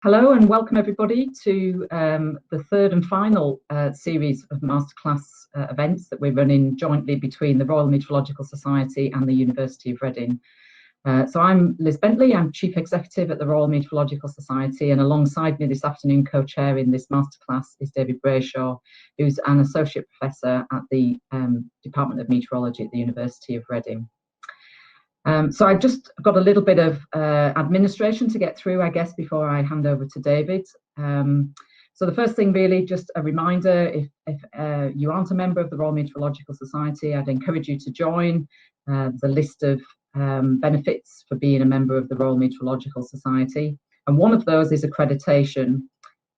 Hello and welcome everybody to the third and final series of Masterclass events that we're running jointly between the Royal Meteorological Society and the University of Reading. So I'm Liz Bentley, I'm Chief Executive at the Royal Meteorological Society, and alongside me this afternoon co-chairing this Masterclass is David Brayshaw, who's an Associate Professor at the Department of Meteorology at the University of Reading. So I've just got a little bit of administration to get through, I guess, before I hand over to David. So the first thing really, just a reminder, if you aren't a member of the Royal Meteorological Society, I'd encourage you to join. The list of benefits for being a member of the Royal Meteorological Society. And one of those is accreditation.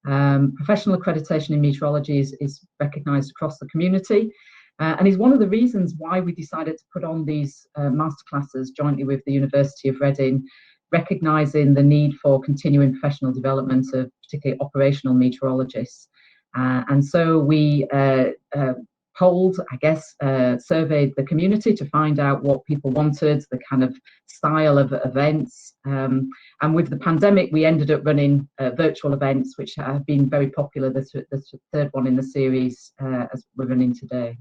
Professional accreditation in meteorology is recognised across the community. And is one of the reasons why we decided to put on these masterclasses jointly with the University of Reading, recognising the need for continuing professional development of particularly operational meteorologists. And so we polled, I guess, surveyed the community to find out what people wanted, the kind of style of events. And with the pandemic, we ended up running virtual events, which have been very popular, the third one in the series as we're running today.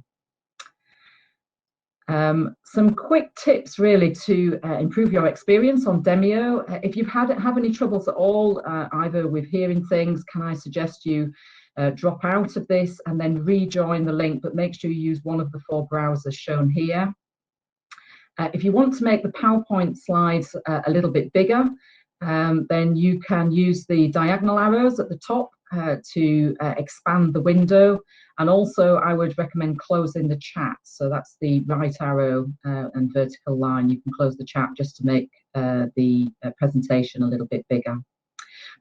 Some quick tips really to improve your experience on Demio. If you have any troubles at all, either with hearing things, can I suggest you drop out of this and then rejoin the link, but make sure you use one of the 4 browsers shown here. If you want to make the PowerPoint slides a little bit bigger, then you can use the diagonal arrows at the top to expand the window. And also I would recommend closing the chat. So that's the right arrow and vertical line. You can close the chat just to make the presentation a little bit bigger.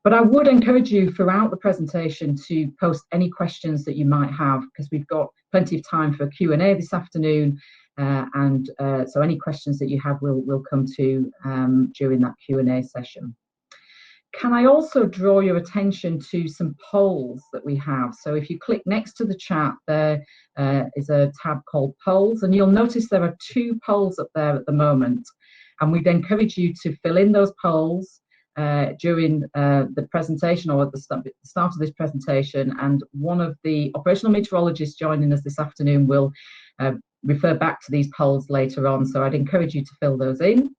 But I would encourage you throughout the presentation to post any questions that you might have, because we've got plenty of time for Q&A this afternoon. So any questions that you have will come to during that Q&A session. Can I also draw your attention to some polls that we have? So if you click next to the chat, there is a tab called polls, and you'll notice there are 2 polls up there at the moment. And we'd encourage you to fill in those polls during the presentation or at the start of this presentation. And one of the operational meteorologists joining us this afternoon will refer back to these polls later on. So I'd encourage you to fill those in.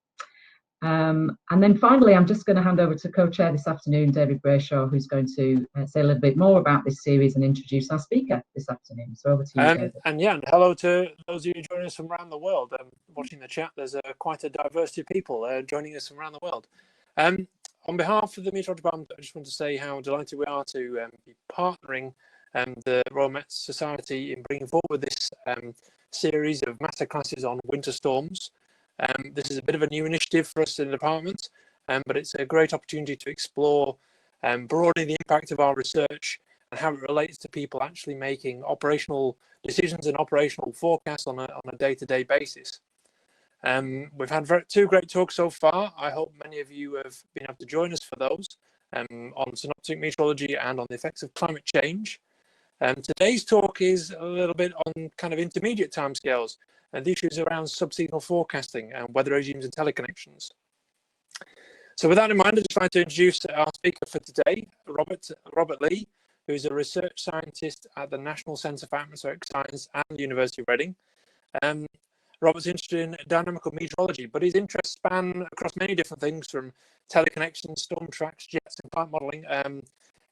And then finally, I'm just going to hand over to co-chair this afternoon, David Brayshaw, who's going to say a little bit more about this series and introduce our speaker this afternoon. So over to you, David. And hello to those of you joining us from around the world. Watching the chat, there's quite a diversity of people joining us from around the world. On behalf of the Meteorology Department, I just want to say how delighted we are to be partnering the Royal Met Society in bringing forward this series of masterclasses on winter storms. This is a bit of a new initiative for us in the department, but it's a great opportunity to explore broadly the impact of our research and how it relates to people actually making operational decisions and operational forecasts on a day-to-day basis. We've had 2 great talks so far. I hope many of you have been able to join us for those on synoptic meteorology and on the effects of climate change. Today's talk is a little bit on kind of intermediate timescales and the issues around subseasonal forecasting and weather regimes and teleconnections. So with that in mind, I'd just like to introduce our speaker for today, Robert Lee, who is a research scientist at the National Centre for Atmospheric Science and the University of Reading. Robert's interested in dynamical meteorology, but his interests span across many different things, from teleconnections, storm tracks, jets, and climate modelling.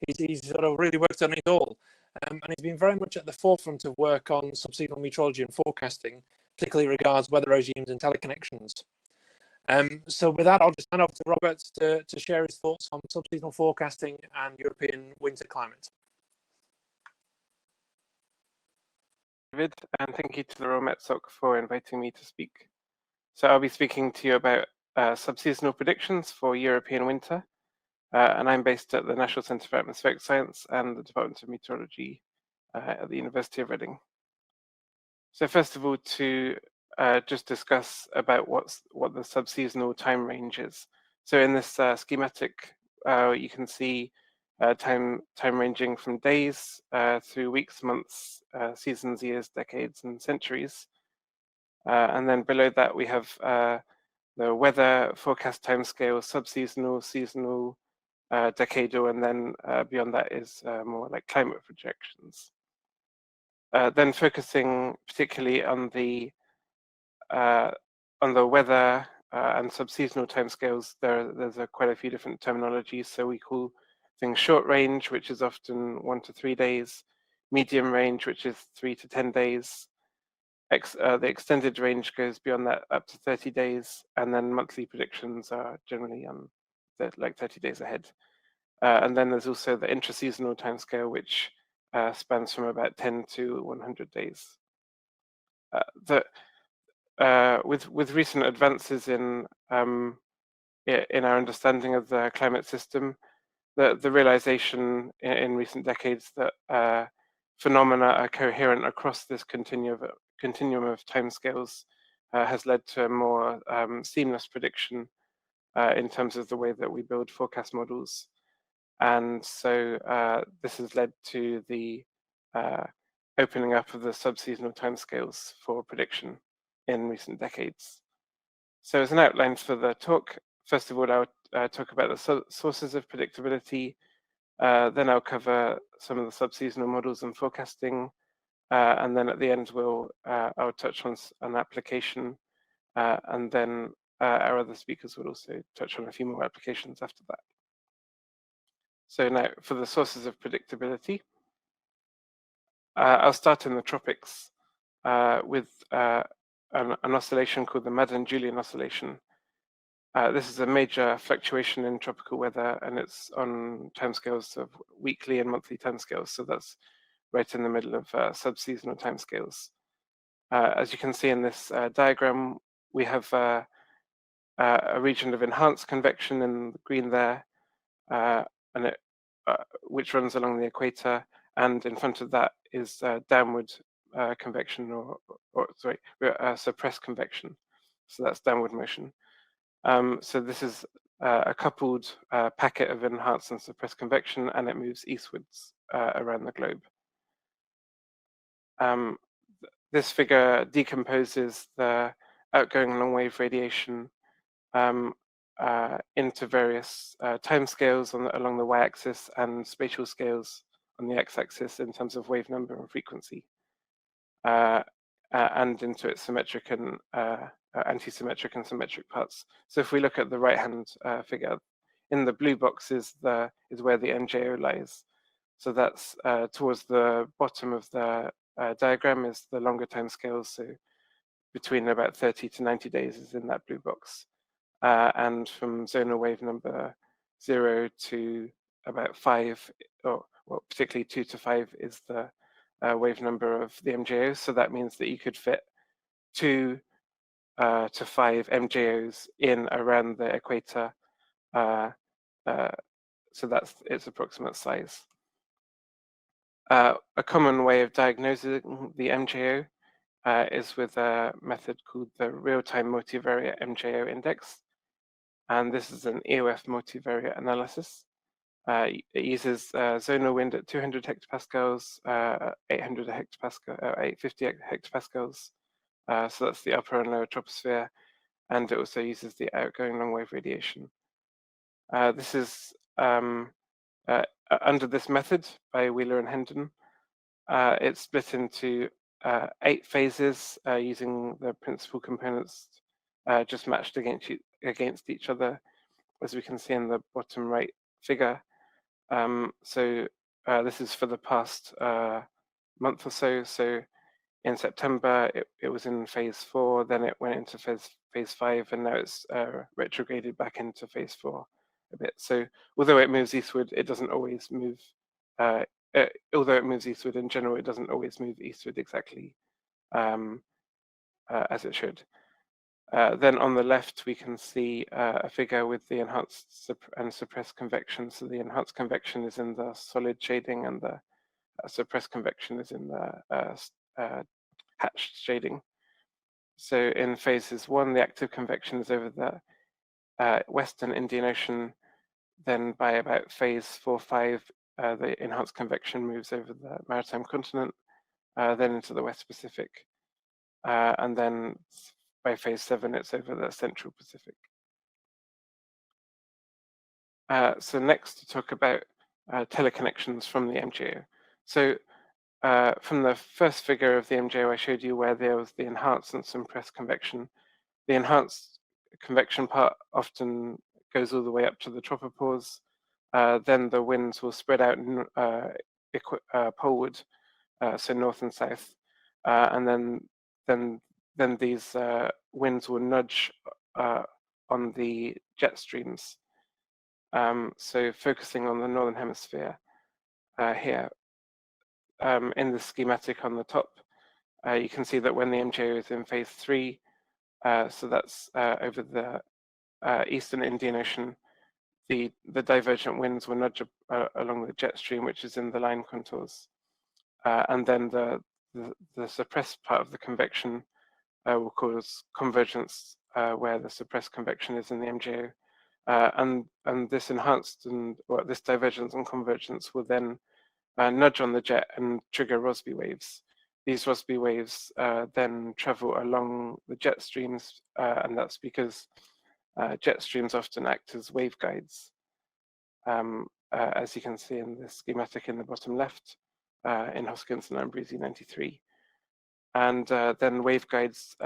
He's sort of really worked on it all. And he's been very much at the forefront of work on subseasonal meteorology and forecasting, particularly regards weather regimes and teleconnections. So with that, I'll just hand over to Robert to share his thoughts on subseasonal forecasting and European winter climate. David, and thank you to the Royal Met Soc for inviting me to speak. So I'll be speaking to you about subseasonal predictions for European winter. And I'm based at the National Centre for Atmospheric Science and the Department of Meteorology at the University of Reading. So first of all, to just discuss about what the subseasonal time range is. So in this schematic, you can see time ranging from days through weeks, months, seasons, years, decades, and centuries. And then below that, we have the weather forecast timescale, subseasonal, seasonal, decadal, and then beyond that is more like climate projections. Then focusing particularly on the weather and subseasonal timescales, there's quite a few different terminologies. So we call things short range, which is often 1 to 3 days, medium range, which is 3 to 10 days. The extended range goes beyond that up to 30 days, and then monthly predictions are generally like 30 days ahead. And then there's also the intraseasonal timescale, which spans from about 10 to 100 days. With recent advances in our understanding of the climate system, the realization in recent decades that phenomena are coherent across this continuum of timescales has led to a more seamless prediction in terms of the way that we build forecast models. And so this has led to the opening up of the subseasonal timescales for prediction in recent decades. So as an outline for the talk, first of all, I'll talk about the sources of predictability. Then I'll cover some of the subseasonal models and forecasting. And then at the end, I'll touch on an application. And then our other speakers will also touch on a few more applications after that. So now for the sources of predictability, I'll start in the tropics with an oscillation called the Madden-Julian oscillation. This is a major fluctuation in tropical weather, and it's on timescales of weekly and monthly timescales. So that's right in the middle of subseasonal timescales. As you can see in this diagram, we have a region of enhanced convection in the green there, and which runs along the equator, and in front of that is downward convection, or sorry, suppressed convection. So that's downward motion. So this is a coupled packet of enhanced and suppressed convection, and it moves eastwards around the globe. This figure decomposes the outgoing long wave radiation into various time scales along the y-axis and spatial scales on the x-axis in terms of wave number and frequency, and into its symmetric and anti-symmetric and symmetric parts. So if we look at the right-hand figure, in the blue box is where the MJO lies. So that's towards the bottom of the diagram is the longer time scales. So between about 30 to 90 days is in that blue box. And from zonal wave number 0 to about 5, or well, particularly 2 to 5 is the wave number of the MJOs. So that means that you could fit 2 to 5 MJOs in around the equator. So that's its approximate size. A common way of diagnosing the MJO is with a method called the real-time multivariate MJO index. And this is an EOF multivariate analysis. It uses zonal wind at 200 hectopascals, 800 hectopascal, 850 hectopascals. So that's the upper and lower troposphere. And it also uses the outgoing long wave radiation. This is under this method by Wheeler and Hendon. It's split into 8 phases using the principal components just matched against each other, as we can see in the bottom right figure. So this is for the past month or so. So in September, it was in phase 4, then it went into phase 5, and now it's retrograded back into phase 4 a bit. So although it moves eastward, it doesn't always move. Although it moves eastward in general, it doesn't always move eastward exactly as it should. Then on the left, we can see a figure with the enhanced and suppressed convection. So the enhanced convection is in the solid shading, and the suppressed convection is in the hatched shading. So in phases 1, the active convection is over the Western Indian Ocean. Then by about phase 4-5, the enhanced convection moves over the maritime continent, then into the West Pacific. And then by phase 7, it's over the Central Pacific. So next to talk about teleconnections from the MJO. So from the first figure of the MJO I showed you where there was the enhanced and compressed convection, the enhanced convection part often goes all the way up to the tropopause. Then the winds will spread out poleward, so north and south, and then these winds will nudge on the jet streams. So focusing on the northern hemisphere here, in the schematic on the top, you can see that when the MJO is in phase 3, so that's over the eastern Indian Ocean, the divergent winds will nudge along the jet stream, which is in the line contours, and then the suppressed part of the convection will cause convergence where the suppressed convection is in the MJO, and this enhanced or this divergence and convergence will then nudge on the jet and trigger Rossby waves. These Rossby waves then travel along the jet streams, and that's because jet streams often act as waveguides, as you can see in the schematic in the bottom left in Hoskinson and Breezy 93. And then waveguides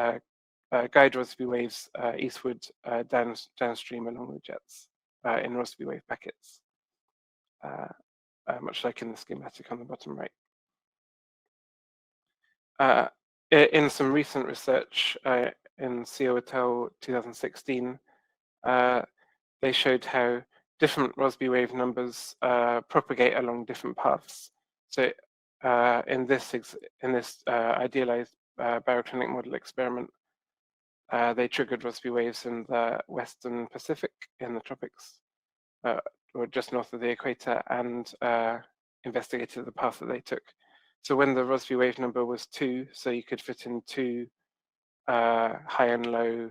guide Rossby waves eastward downstream along the jets in Rossby wave packets, much like in the schematic on the bottom right. In some recent research in CO et al. 2016, they showed how different Rossby wave numbers propagate along different paths. So in this idealized baroclinic model experiment, they triggered Rossby waves in the Western Pacific in the tropics, or just north of the equator, and investigated the path that they took. So when the Rossby wave number was 2, so you could fit in 2 high and low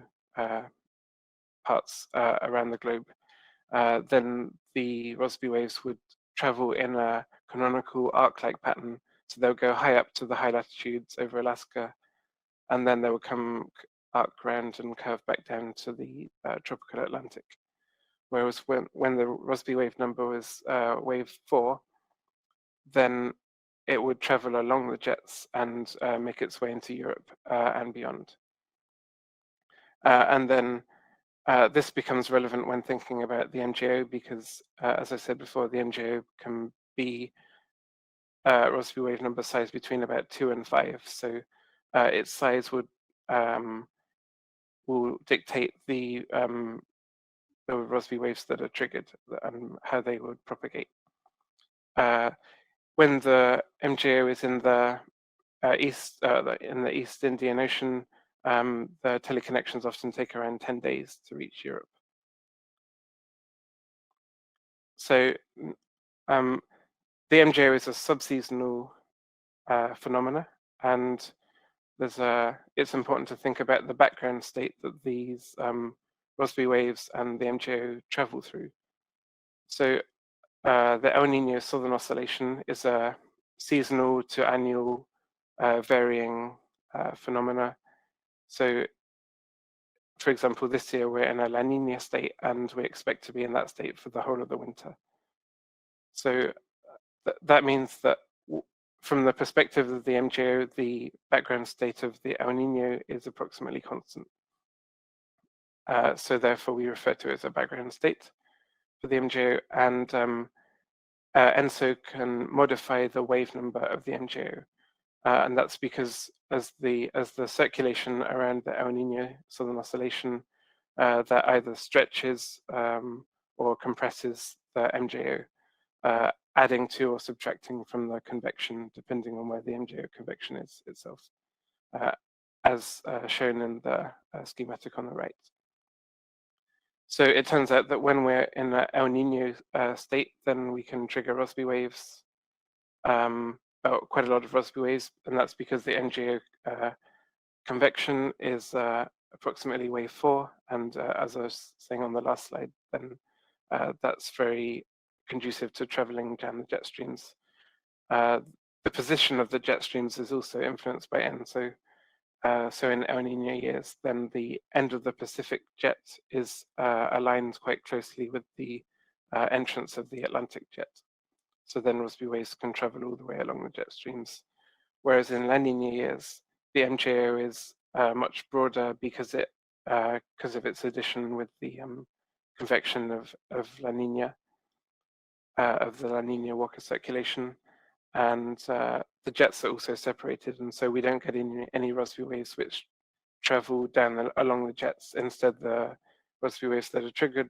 parts around the globe, then the Rossby waves would travel in a canonical arc-like pattern. So they'll go high up to the high latitudes over Alaska, and then they will come arc round and curve back down to the tropical Atlantic. Whereas when the Rossby wave number was wave 4, then it would travel along the jets and make its way into Europe and beyond. And then this becomes relevant when thinking about the MJO because, as I said before, the MJO can be Rossby wave number size between about 2 and 5. So its size will dictate the Rossby waves that are triggered and how they would propagate. When the MJO is in the East Indian Ocean, the teleconnections often take around 10 days to reach Europe. So the MJO is a subseasonal phenomena, and it's important to think about the background state that these Rossby waves and the MJO travel through. So the El Nino Southern Oscillation is a seasonal to annual varying phenomena. So, for example, this year we're in a La Nina state, and we expect to be in that state for the whole of the winter. So that means that from the perspective of the MJO, the background state of the El Nino is approximately constant. So therefore, we refer to it as a background state for the MJO, and ENSO can modify the wave number of the MJO. And that's because as the circulation around the El Nino Southern Oscillation that either stretches or compresses the MJO, adding to or subtracting from the convection, depending on where the MJO convection is itself, as shown in the schematic on the right. So it turns out that when we're in an El Nino state, then we can trigger Rossby waves, quite a lot of Rossby waves, and that's because the MJO convection is approximately wave 4, and as I was saying on the last slide, then that's very conducive to traveling down the jet streams. The position of the jet streams is also influenced by ENSO. So in El Nino years, then the end of the Pacific jet is aligned quite closely with the entrance of the Atlantic jet. So then Rossby waves can travel all the way along the jet streams. Whereas in La Nina years, the MJO is much broader because of its addition with the convection of La Nina, of the La Nina Walker circulation, and the jets are also separated, and so we don't get any Rossby waves which travel down along the jets. Instead, the Rossby waves that are triggered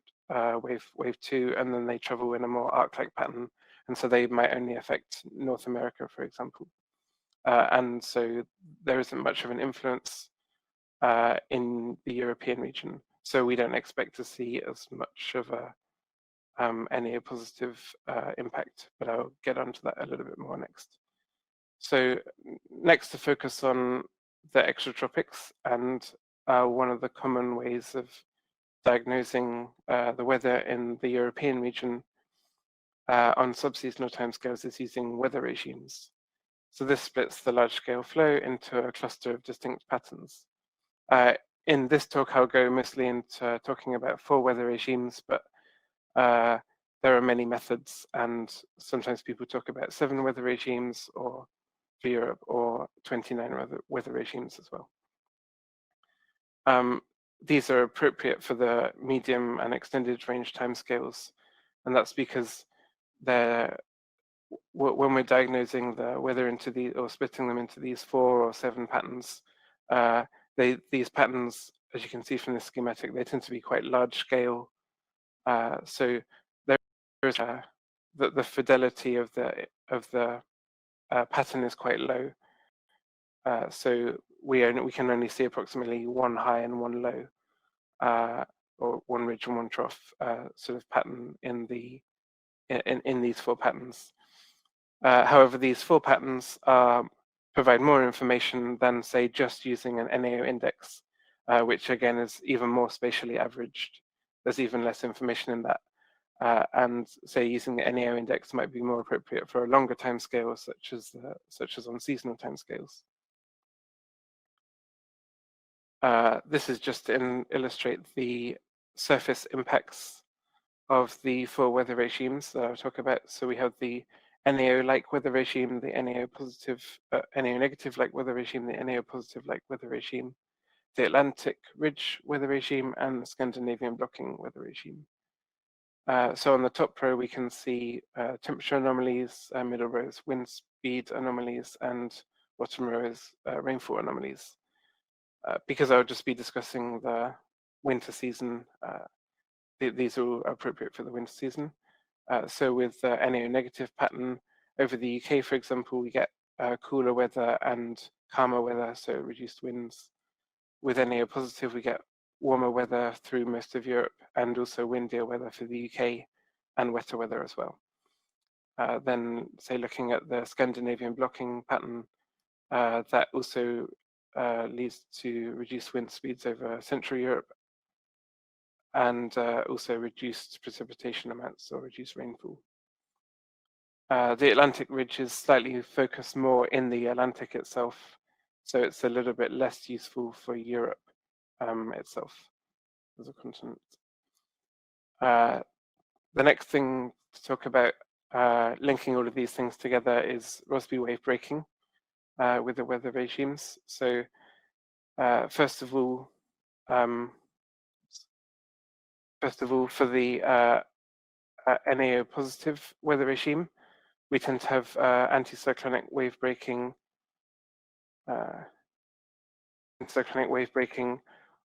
wave 2, and then they travel in a more arc-like pattern, and so they might only affect North America, for example. And so there isn't much of an influence in the European region. So we don't expect to see as much of a NAO positive impact, but I'll get onto that a little bit more next. So next to focus on the extratropics, and one of the common ways of diagnosing the weather in the European region on subseasonal timescales is using weather regimes. So this splits the large-scale flow into a cluster of distinct patterns. In this talk, I'll go mostly into talking about 4 weather regimes, but there are many methods, and sometimes people talk about 7 weather regimes, or for Europe, or 29 weather regimes as well. These are appropriate for the medium and extended range timescales, and that's because when we're diagnosing the weather into or splitting them into these 4 or 7 patterns, these patterns, as you can see from the schematic, they tend to be quite large scale. So there is the fidelity of the pattern is quite low. So we can only see approximately 1 high and 1 low, or 1 ridge and 1 trough sort of pattern in these 4 patterns. However, these 4 patterns provide more information than, say, just using an NAO index, which again is even more spatially averaged. There's even less information in that. And say using the NAO index might be more appropriate for a longer timescale, such as on seasonal timescales. This is just to illustrate the surface impacts of the 4 weather regimes that I'll talk about. So we have the NAO-like weather regime, the NAO negative-like weather regime, the NAO positive-like weather regime, the Atlantic Ridge weather regime, and the Scandinavian blocking weather regime. So on the top row, we can see temperature anomalies, middle row is wind speed anomalies, and bottom row is rainfall anomalies. Because I'll just be discussing the winter season, these are all appropriate for the winter season. So with the NAO negative pattern over the UK, for example, we get cooler weather and calmer weather, so reduced winds. With NAO positive, we get warmer weather through most of Europe, and also windier weather for the UK, and wetter weather as well. Then, say, looking at the Scandinavian blocking pattern, that also leads to reduced wind speeds over Central Europe, and also reduced precipitation amounts or reduced rainfall. The Atlantic Ridge is slightly focused more in the Atlantic itself, so it's a little bit less useful for Europe itself as a continent. The next thing to talk about, linking all of these things together, is Rossby wave breaking with the weather regimes. So first of all, for the NAO positive weather regime, we tend to have anticyclonic wave breaking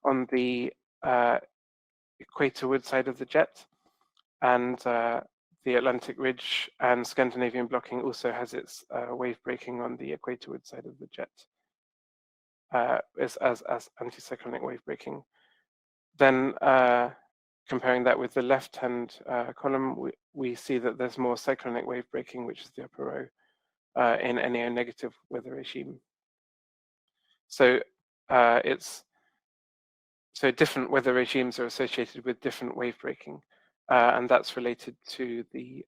on the equatorward side of the jet, and the Atlantic Ridge and Scandinavian blocking also has its wave breaking on the equatorward side of the jet as anticyclonic wave breaking. Then comparing that with the left-hand column, we see that there's more cyclonic wave breaking, which is the upper row, in NAO negative weather regime. So different weather regimes are associated with different wave breaking, and that's related to the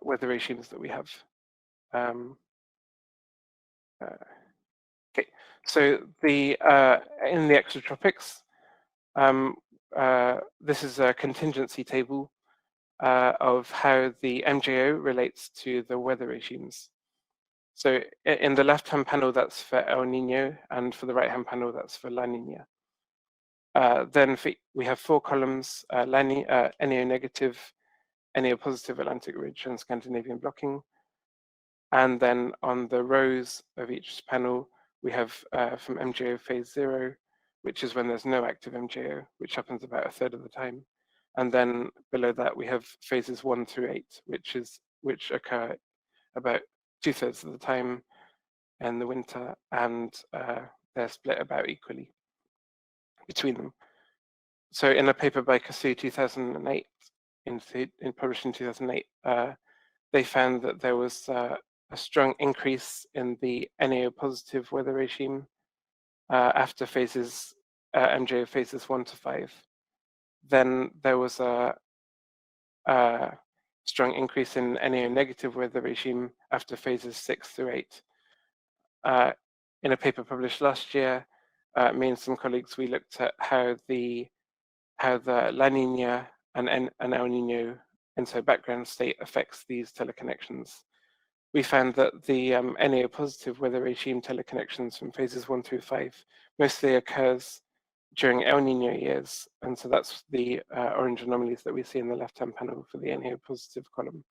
weather regimes that we have. Okay, so in the exotropics, this is a contingency table of how the MJO relates to the weather regimes. So in the left-hand panel, that's for El Nino, and for the right-hand panel, that's for La Nina. Then we have 4 columns, NAO negative, NAO positive Atlantic Ridge, and Scandinavian blocking. And then on the rows of each panel, we have from MJO phase 0, which is when there's no active MJO, which happens about a third of the time. And then below that, we have phases 1 through 8, which occur about 2/3 of the time in the winter, and they're split about equally between them. So in a paper by Casu 2008, published in 2008, they found that there was a strong increase in the NAO positive weather regime after MJO phases 1 to 5. Then there was a strong increase in NAO negative weather regime after phases 6 through 8. In a paper published last year, me and some colleagues, we looked at how the La Nina and El Nino inside background state affects these teleconnections. We found that the NAO positive weather regime teleconnections from phases 1 through 5 mostly occurs during El Nino years, and so that's the orange anomalies that we see in the left-hand panel for the NAO positive column.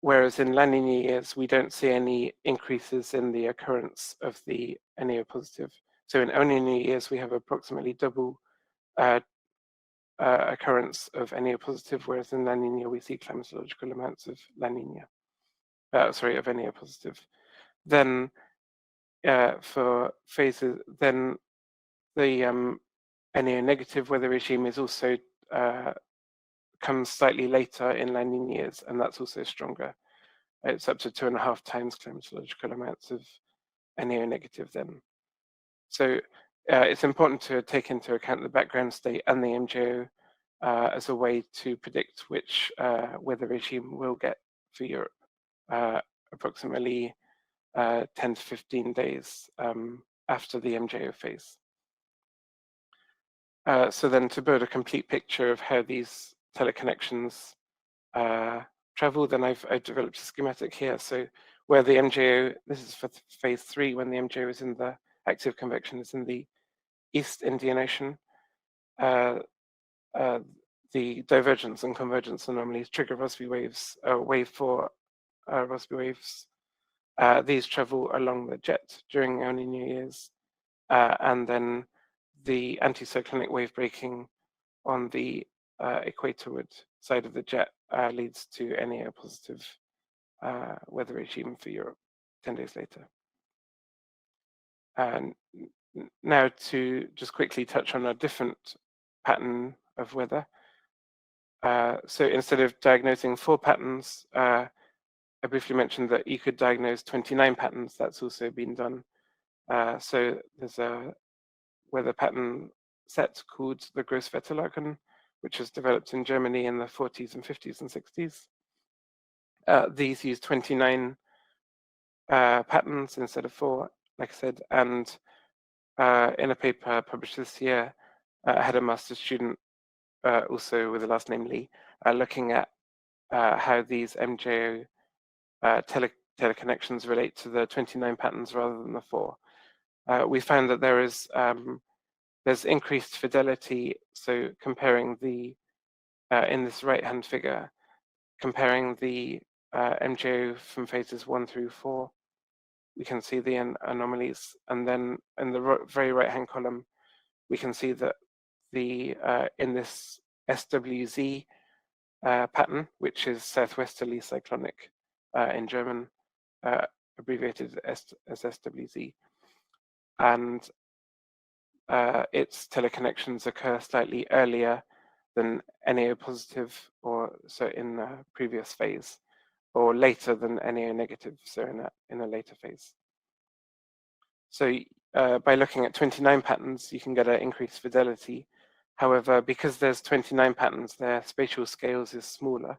Whereas in La Nina years, we don't see any increases in the occurrence of the NAO positive. So in El Nino years, we have approximately double occurrence of NAO positive, whereas in La Nina, we see climatological amounts of La Nina, of NAO positive. Then for phases, then the NAO negative weather regime is also comes slightly later in La Nina years, and that's also stronger. It's up to 2.5 times climatological amounts of NAO negative then. So it's important to take into account the background state and the MJO as a way to predict which weather regime we'll get for Europe, approximately 10 to 15 days after the MJO phase. So then to build a complete picture of how these teleconnections travel, then I've developed a schematic here. So where the MJO, this is for phase 3, when the MJO is in the active convection, is in the East Indian Ocean. The divergence and convergence anomalies trigger Rossby waves, wave 4 Rossby waves. These travel along the jet during El Nino years, and then the anticyclonic wave breaking on the equatorward side of the jet leads to NAO positive weather regime for Europe 10 days later. And now to just quickly touch on a different pattern of weather. So instead of diagnosing 4 patterns, I briefly mentioned that you could diagnose 29 patterns. That's also been done. So there's a weather pattern set called the Grosswetterlagen, which was developed in Germany in the 40s and 50s and 60s. These use 29 patterns instead of 4, like I said, and in a paper published this year, I had a master's student, also with the last name Lee, looking at how these MJO teleconnections relate to the 29 patterns rather than the 4. We found that there's increased fidelity. So comparing the in this right-hand figure, comparing the MJO from phases 1 through 4, we can see the anomalies, and then in the very right-hand column, we can see that the in this SWZ pattern, which is southwesterly cyclonic in German, abbreviated as SWZ, and its teleconnections occur slightly earlier than NAO positive, or so in a previous phase, or later than NAO negative, so in a later phase. So by looking at 29 patterns, you can get an increased fidelity. However, because there's 29 patterns, their spatial scales is smaller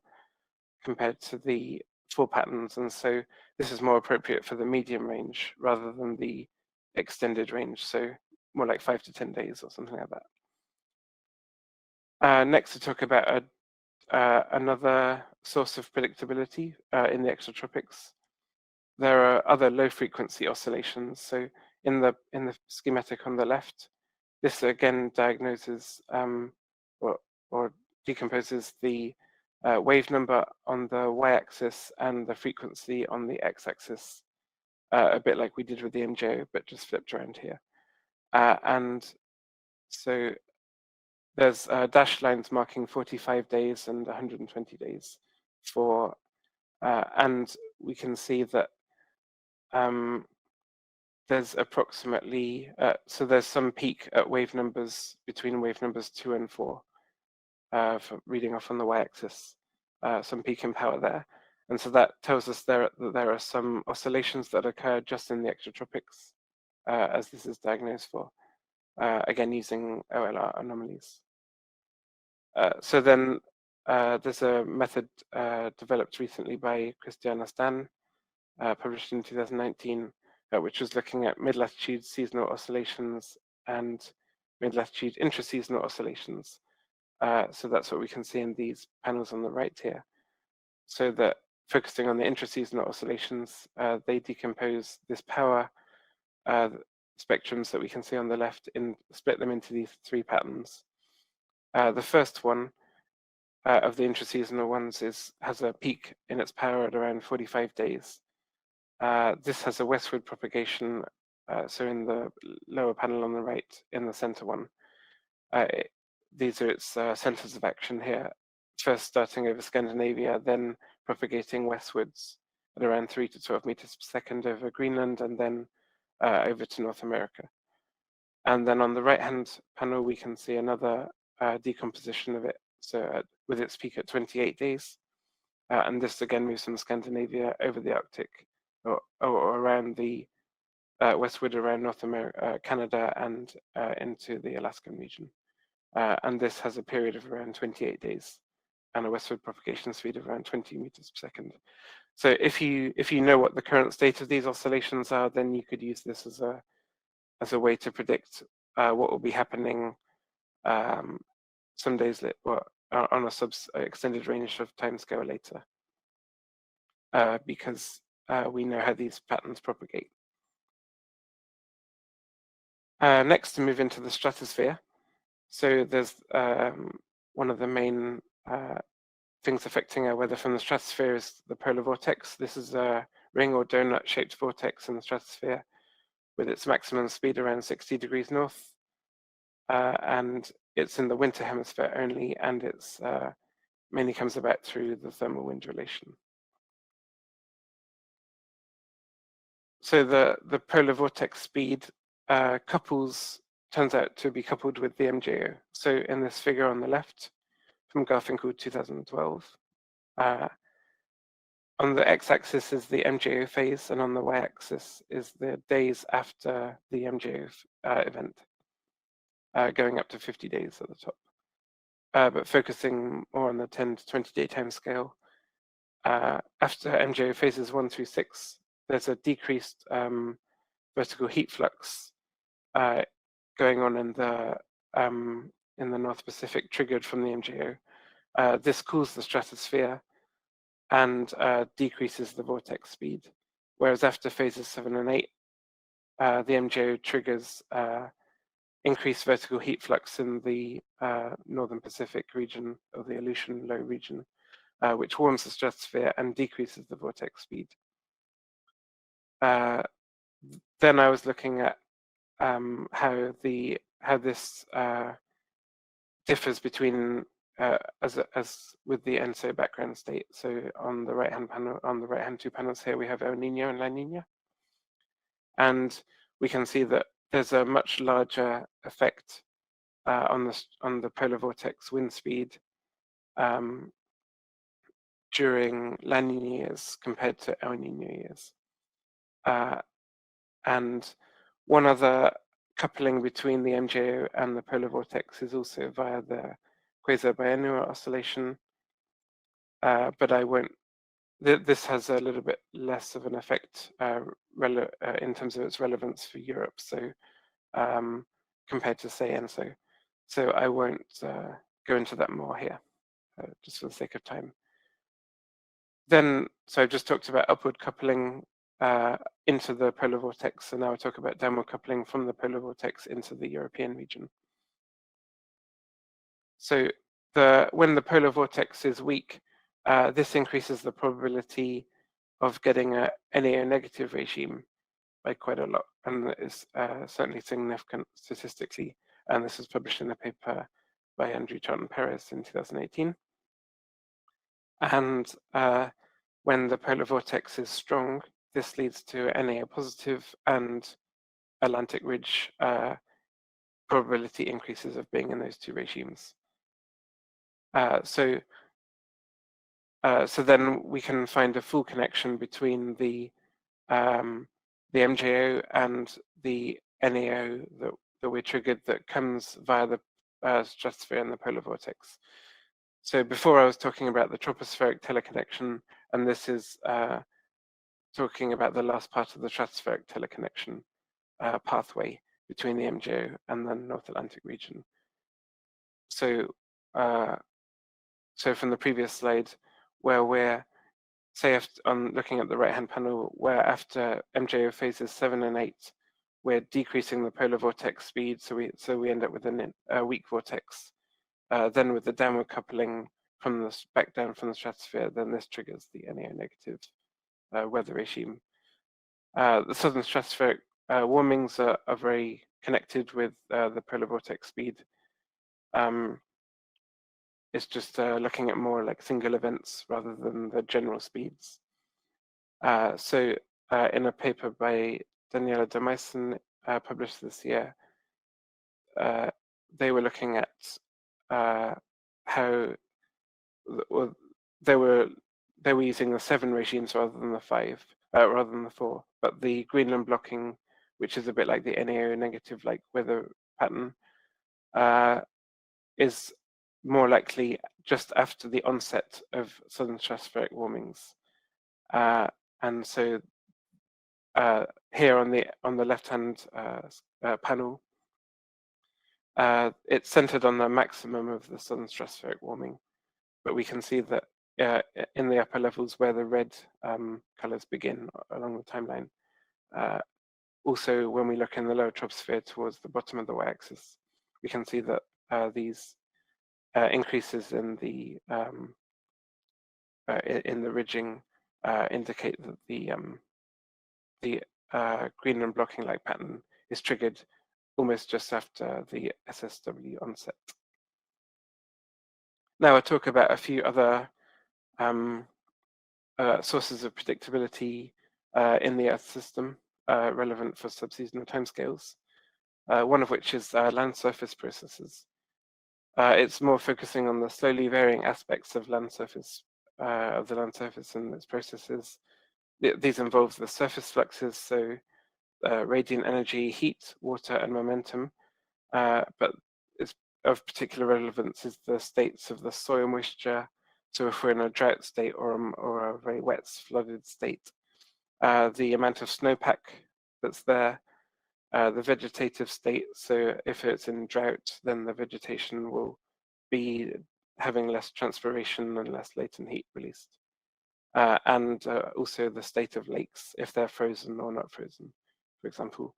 compared to the 4 patterns, and so this is more appropriate for the medium range rather than the extended range, so more like 5 to 10 days or something like that. Next, to talk about another source of predictability in the extratropics. There are other low-frequency oscillations. So in the schematic on the left, this again diagnoses or decomposes the wave number on the y-axis and the frequency on the x-axis, a bit like we did with the MJO, but just flipped around here. And so there's dashed lines marking 45 days and 120 days for, and we can see that there's approximately, so there's some peak at wave numbers between wave numbers 2 and 4, for reading off on the y-axis, some peak in power there. And so that tells us that there are some oscillations that occur just in the extratropics, as this is diagnosed for, again using OLR anomalies. So then there's a method developed recently by Christiana Stan, published in 2019, which was looking at mid-latitude seasonal oscillations and mid-latitude intraseasonal oscillations. So that's what we can see in these panels on the right here. So that focusing on the intraseasonal oscillations, they decompose this power spectrums that we can see on the left and split them into these 3 patterns. The first one of the intraseasonal ones has a peak in its power at around 45 days. This has a westward propagation, so in the lower panel on the right, in the center one. These are its centers of action here, first starting over Scandinavia, then propagating westwards at around 3 to 12 meters per second over Greenland, and then over to North America. And then on the right-hand panel, we can see another decomposition of it, so with its peak at 28 days. And this again moves from Scandinavia over the Arctic, or around the westward around North America, Canada, and into the Alaskan region. And this has a period of around 28 days and a westward propagation speed of around 20 meters per second. So if you know what the current state of these oscillations are, then you could use this as a way to predict what will be happening some days later, or on a extended range of timescale later, because we know how these patterns propagate. Next, to move into the stratosphere. So there's one of the main things affecting our weather from the stratosphere is the polar vortex. This is a ring or donut-shaped vortex in the stratosphere with its maximum speed around 60 degrees north. And it's in the winter hemisphere only, and it's mainly comes about through the thermal wind relation. So the polar vortex speed turns out to be coupled with the MJO. So in this figure on the left, from Garfinkel 2012, on the x-axis is the MJO phase, and on the y-axis is the days after the MJO event, going up to 50 days at the top. But focusing more on the 10 to 20 day time scale, after MJO phases 1 through 6, there's a decreased vertical heat flux going on in the North Pacific, triggered from the MJO. This cools the stratosphere and decreases the vortex speed. Whereas after phases 7 and 8, the MJO triggers increased vertical heat flux in the Northern Pacific region, or the Aleutian Low region, which warms the stratosphere and decreases the vortex speed. Then I was looking at how this differs between as with the ENSO background state. So on the right-hand panel, on the right-hand 2 panels here, we have El Niño and La Niña, and we can see that there's a much larger effect on the polar vortex wind speed during La Niña years compared to El Niño years. And one other coupling between the MJO and the polar vortex is also via the quasi-biennial oscillation, but I won't. This has a little bit less of an effect in terms of its relevance for Europe, so compared to say ENSO. So I won't go into that more here, just for the sake of time. Then, so I've just talked about upward coupling into the polar vortex, and now I'll talk about downward coupling from the polar vortex into the European region. So when the polar vortex is weak, this increases the probability of getting a NAO negative regime by quite a lot, and is certainly significant statistically. And this was published in a paper by Andrew Charlton Perez in 2018. And when the polar vortex is strong, this leads to NAO positive and Atlantic ridge probability increases of being in those two regimes. So then we can find a full connection between the MJO and the NAO that we triggered that comes via the stratosphere and the polar vortex. So before I was talking about the tropospheric teleconnection, and this is talking about the last part of the stratospheric teleconnection pathway between the MJO and the North Atlantic region. So so from the previous slide, where we're, say, on looking at the right-hand panel, where after MJO phases 7 and 8, we're decreasing the polar vortex speed, so we end up with a weak vortex. Then with the downward coupling from the back down from the stratosphere, then this triggers the NAO negative weather regime. The southern stratospheric warmings are very connected with the polar vortex speed. It's just looking at more like single events rather than the general speeds. So in a paper by Daniela de Meissen published this year, they were looking at how they were using the 7 regimes rather than the 5, rather than the 4. But the Greenland blocking, which is a bit like the NAO negative like weather pattern, is more likely just after the onset of southern stratospheric warmings. And so here on the left-hand panel, it's centered on the maximum of the southern stratospheric warming, but we can see that in the upper levels where the red colors begin along the timeline. Also, when we look in the lower troposphere towards the bottom of the y-axis, we can see that these increases in the ridging indicate that the Greenland blocking-like pattern is triggered almost just after the SSW onset. Now I'll talk about a few other sources of predictability in the Earth system relevant for subseasonal timescales, one of which is land surface processes. It's more focusing on the slowly varying aspects of the land surface and its processes. These involve the surface fluxes, so radiant energy, heat, water, and momentum. But it's of particular relevance is the states of the soil moisture. So if we're in a drought state or a very wet, flooded state, the amount of snowpack that's there, the vegetative state. So if it's in drought, then the vegetation will be having less transpiration and less latent heat released. And also the state of lakes, if they're frozen or not frozen, for example.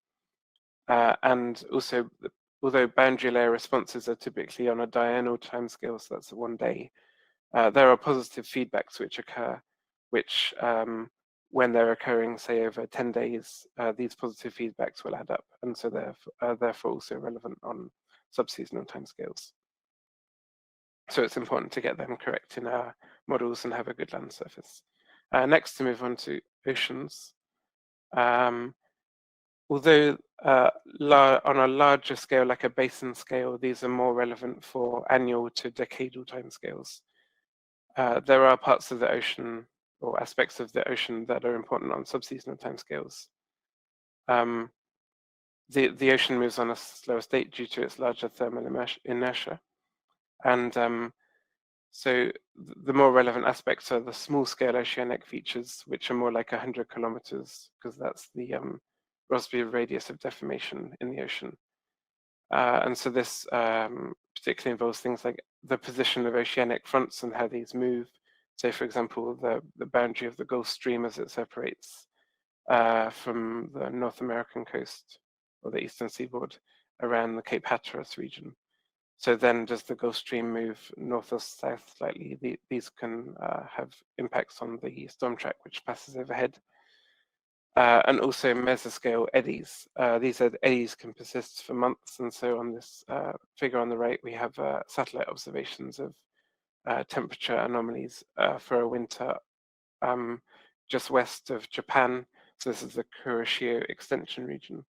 And also, although boundary layer responses are typically on a diurnal timescale, so that's 1 day, there are positive feedbacks which occur, which when they're occurring, say, over 10 days, these positive feedbacks will add up, and so therefore also relevant on subseasonal timescales. So it's important to get them correct in our models and have a good land surface. Next, to move on to oceans. Although on a larger scale, like a basin scale, these are more relevant for annual to decadal timescales. There are parts of the ocean or aspects of the ocean that are important on subseasonal timescales. The ocean moves on a slower state due to its larger thermal inertia. And so the more relevant aspects are the small-scale oceanic features, which are more like 100 kilometers, because that's the Rossby radius of deformation in the ocean. And so this particularly involves things like the position of oceanic fronts and how these move. So, for example, the boundary of the Gulf Stream as it separates from the North American coast or the eastern seaboard around the Cape Hatteras region. So then does the Gulf Stream move north or south slightly? These can have impacts on the storm track which passes overhead. And also mesoscale eddies. These eddies can persist for months, and so on this figure on the right, we have satellite observations of temperature anomalies for a winter just west of Japan. So this is the Kuroshio extension region.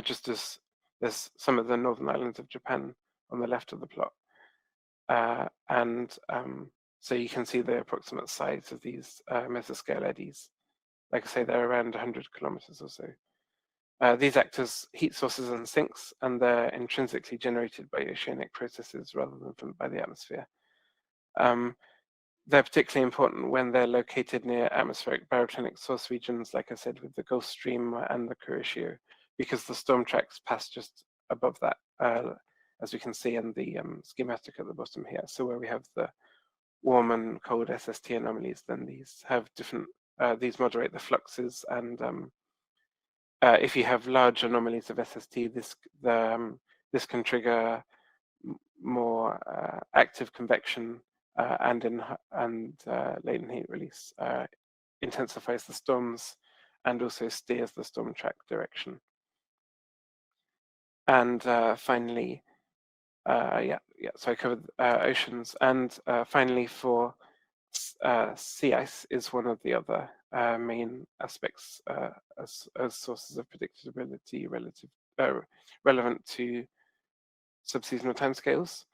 Just as there's some of the northern islands of Japan on the left of the plot. So you can see the approximate size of these mesoscale eddies. Like I say, they're around 100 kilometers or so. These act as heat sources and sinks, and they're intrinsically generated by oceanic processes rather than by the atmosphere. They're particularly important when they're located near atmospheric baroclinic source regions, like I said, with the Gulf Stream and the Kuroshio, because the storm tracks pass just above that, as we can see in the schematic at the bottom here. So where we have the warm and cold SST anomalies, then these have different, these moderate the fluxes, and if you have large anomalies of SST, this can trigger more active convection and latent heat release, intensifies the storms, and also steers the storm track direction. And finally, so I covered oceans, and finally for sea ice is one of the other main aspects as sources of predictability relevant to subseasonal timescales.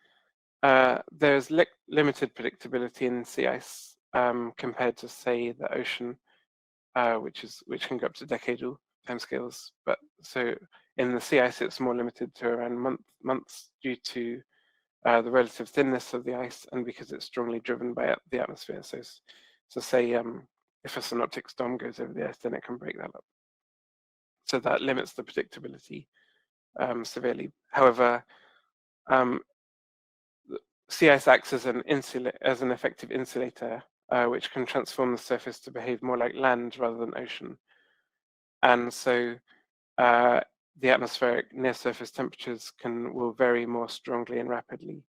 There's limited predictability in sea ice compared to, say, the ocean, which can go up to decadal timescales. But so in the sea ice, it's more limited to around months due to the relative thinness of the ice, and because it's strongly driven by the atmosphere. So say if a synoptic storm goes over the ice, then it can break that up. So that limits the predictability severely. However, sea ice acts as an effective insulator, which can transform the surface to behave more like land rather than ocean. And so the atmospheric near surface temperatures will vary more strongly and rapidly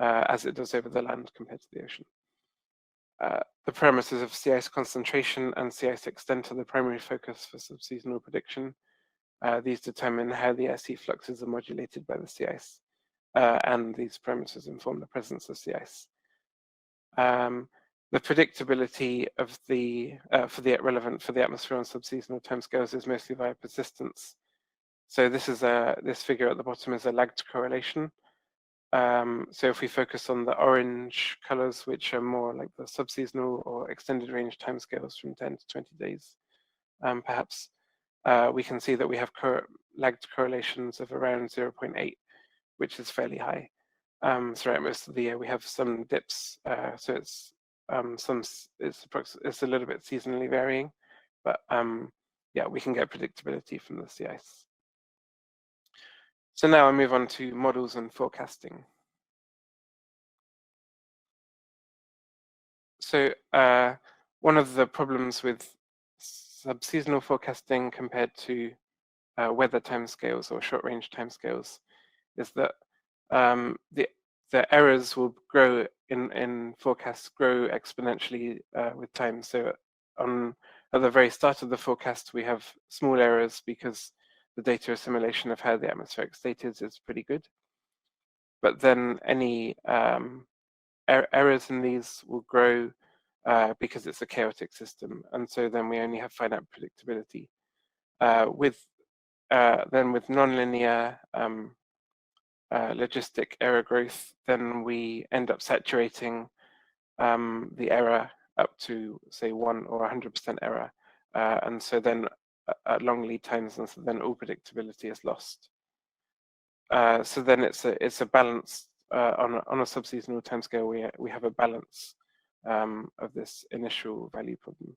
as it does over the land compared to the ocean. The parameters of sea ice concentration and sea ice extent are the primary focus for subseasonal prediction. These determine how the ice heat fluxes are modulated by the sea ice, and these parameters inform the presence of sea ice. The predictability of relevant for the atmosphere on subseasonal timescales is mostly via persistence. So this figure at the bottom is a lagged correlation. So if we focus on the orange colors, which are more like the subseasonal or extended range timescales from 10 to 20 days, perhaps, we can see that we have lagged correlations of around 0.8, which is fairly high. Throughout most of the year, we have some dips, so it's a little bit seasonally varying, but yeah, we can get predictability from the sea ice. So now I move on to models and forecasting. So one of the problems with subseasonal forecasting compared to weather timescales or short-range timescales is that the errors will grow in forecasts grow exponentially with time. So at the very start of the forecast, we have small errors because the data assimilation of how the atmospheric state is pretty good. But then any errors in these will grow because it's a chaotic system, and so then we only have finite predictability. With nonlinear logistic error growth, then we end up saturating the error up to, say, 1 or 100% error, and so then at long lead times, and so then all predictability is lost. So then it's a balance on a subseasonal timescale. We have a balance of this initial value problem.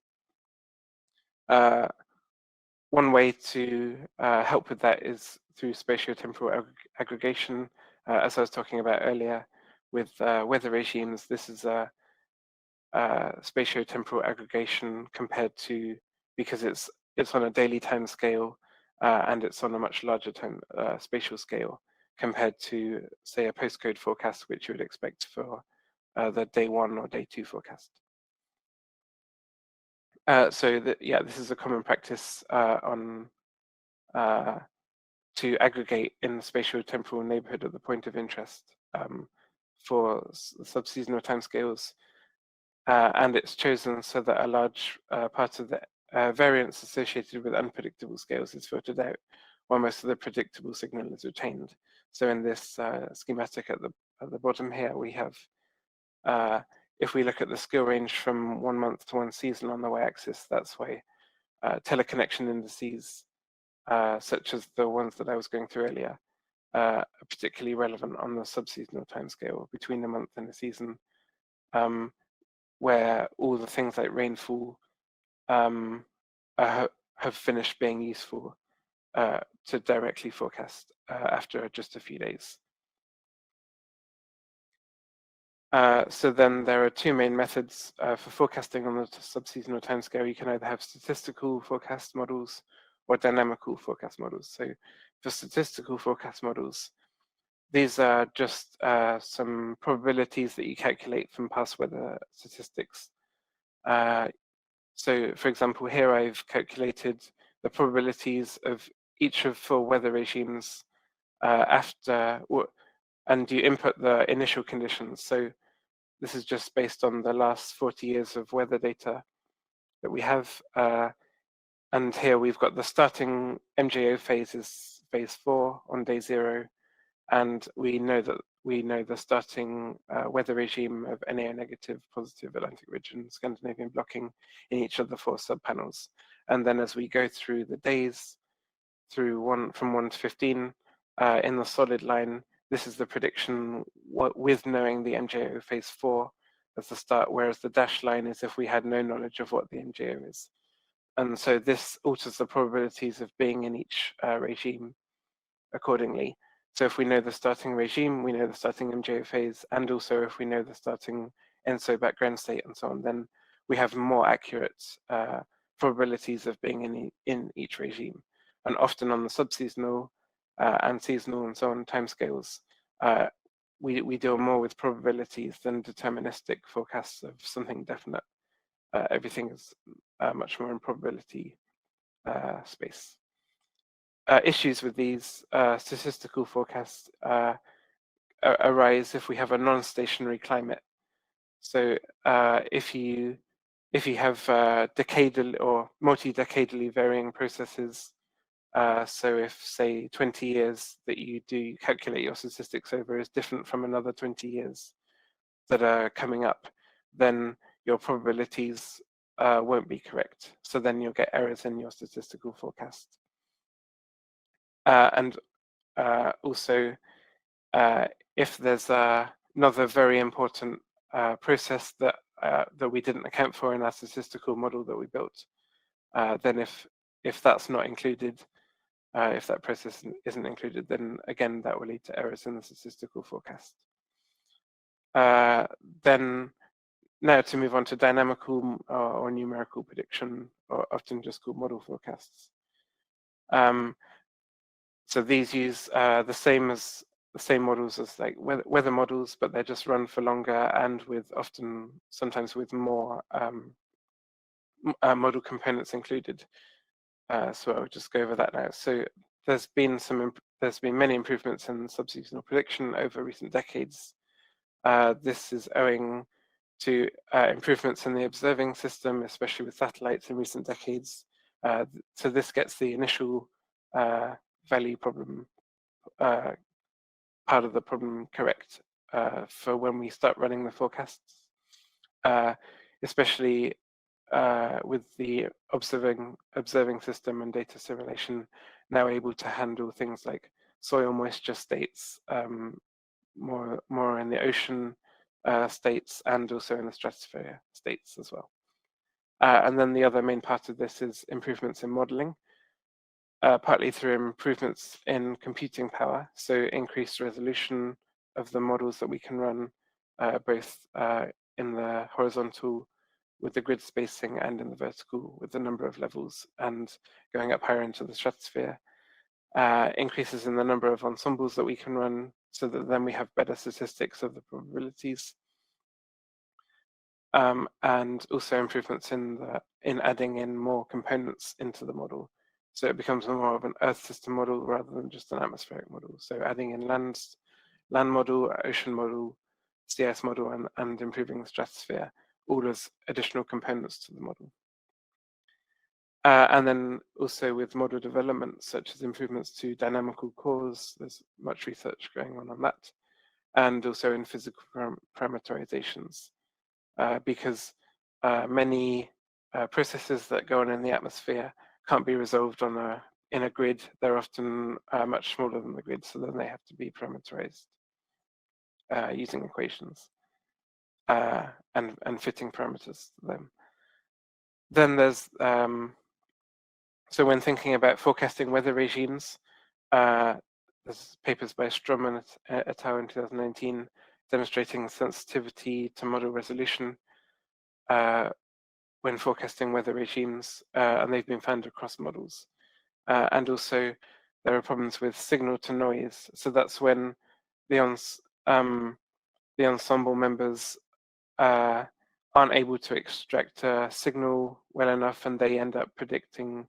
One way to help with that is through spatiotemporal aggregation, as I was talking about earlier with weather regimes. This is a spatiotemporal aggregation compared to, because it's on a daily time scale and it's on a much larger time spatial scale compared to, say, a postcode forecast, which you would expect for the day 1 or day 2 forecast. This is a common practice to aggregate in the spatio-temporal neighborhood of the point of interest for subseasonal timescales, and it's chosen so that a large part of the variance associated with unpredictable scales is filtered out, while most of the predictable signal is retained. So in this schematic at the bottom here, we have, if we look at the scale range from 1 month to 1 season on the y-axis, that's why teleconnection indices, such as the ones that I was going through earlier, are particularly relevant on the subseasonal timescale between a month and a season, where all the things like rainfall have finished being useful to directly forecast after just a few days. So then there are 2 main methods for forecasting on the subseasonal timescale. You can either have statistical forecast models or dynamical forecast models. So for statistical forecast models, these are just some probabilities that you calculate from past weather statistics. So for example, here I've calculated the probabilities of each of 4 weather regimes and you input the initial conditions. So this is just based on the last 40 years of weather data that we have. And here we've got the starting MJO phase is phase 4 on day 0. And we know the starting weather regime of NAO negative, positive Atlantic ridge and Scandinavian blocking in each of the 4 subpanels. And then as we go through the days, from 1 to 15, in the solid line, this is the prediction with knowing the MJO phase 4 as the start, whereas the dashed line is if we had no knowledge of what the MJO is. And so this alters the probabilities of being in each regime accordingly. So if we know the starting regime, we know the starting MJO phase, and also if we know the starting ENSO background state and so on, then we have more accurate probabilities of being in each regime. And often on the subseasonal and seasonal and so on timescales, we deal more with probabilities than deterministic forecasts of something definite. Everything is much more in probability space. Issues with these statistical forecasts arise if we have a non-stationary climate. So if you have decadal or multi-decadally varying processes, so if say 20 years that you do calculate your statistics over is different from another 20 years that are coming up, then your probabilities won't be correct. So then you'll get errors in your statistical forecast. And also, if there's another very important process that we didn't account for in our statistical model that we built, then if that's not included, if that process isn't included, then again that will lead to errors in the statistical forecast. Then now to move on to dynamical or numerical prediction, or often just called model forecasts. So these use the same models as like weather models, but they're just run for longer and with sometimes with more model components included. So I'll just go over that now. So there's been many improvements in subseasonal prediction over recent decades. This is owing to improvements in the observing system, especially with satellites in recent decades. So this gets the initial value problem part of the problem correct for when we start running the forecasts, especially with the observing system and data simulation now able to handle things like soil moisture states, more in the ocean states, and also in the stratosphere states as well. And then the other main part of this is improvements in modeling. partly through improvements in computing power, so increased resolution of the models that we can run, both in the horizontal with the grid spacing and in the vertical with the number of levels and going up higher into the stratosphere. Increases in the number of ensembles that we can run so that then we have better statistics of the probabilities. And also improvements in adding in more components into the model. So it becomes more of an Earth system model rather than just an atmospheric model. So adding in land model, ocean model, CS model, and improving the stratosphere, all as additional components to the model. And then also with model development, such as improvements to dynamical cores, there's much research going on that, and also in physical parameterizations, because many processes that go on in the atmosphere can't be resolved in a grid. They're often much smaller than the grid, so then they have to be parameterized using equations and fitting parameters to them. Then there's so when thinking about forecasting weather regimes, there's papers by Stroman et al. In 2019 demonstrating sensitivity to model resolution when forecasting weather regimes, and they've been found across models. And also there are problems with signal to noise. So that's when the ensemble members aren't able to extract a signal well enough, and they end up predicting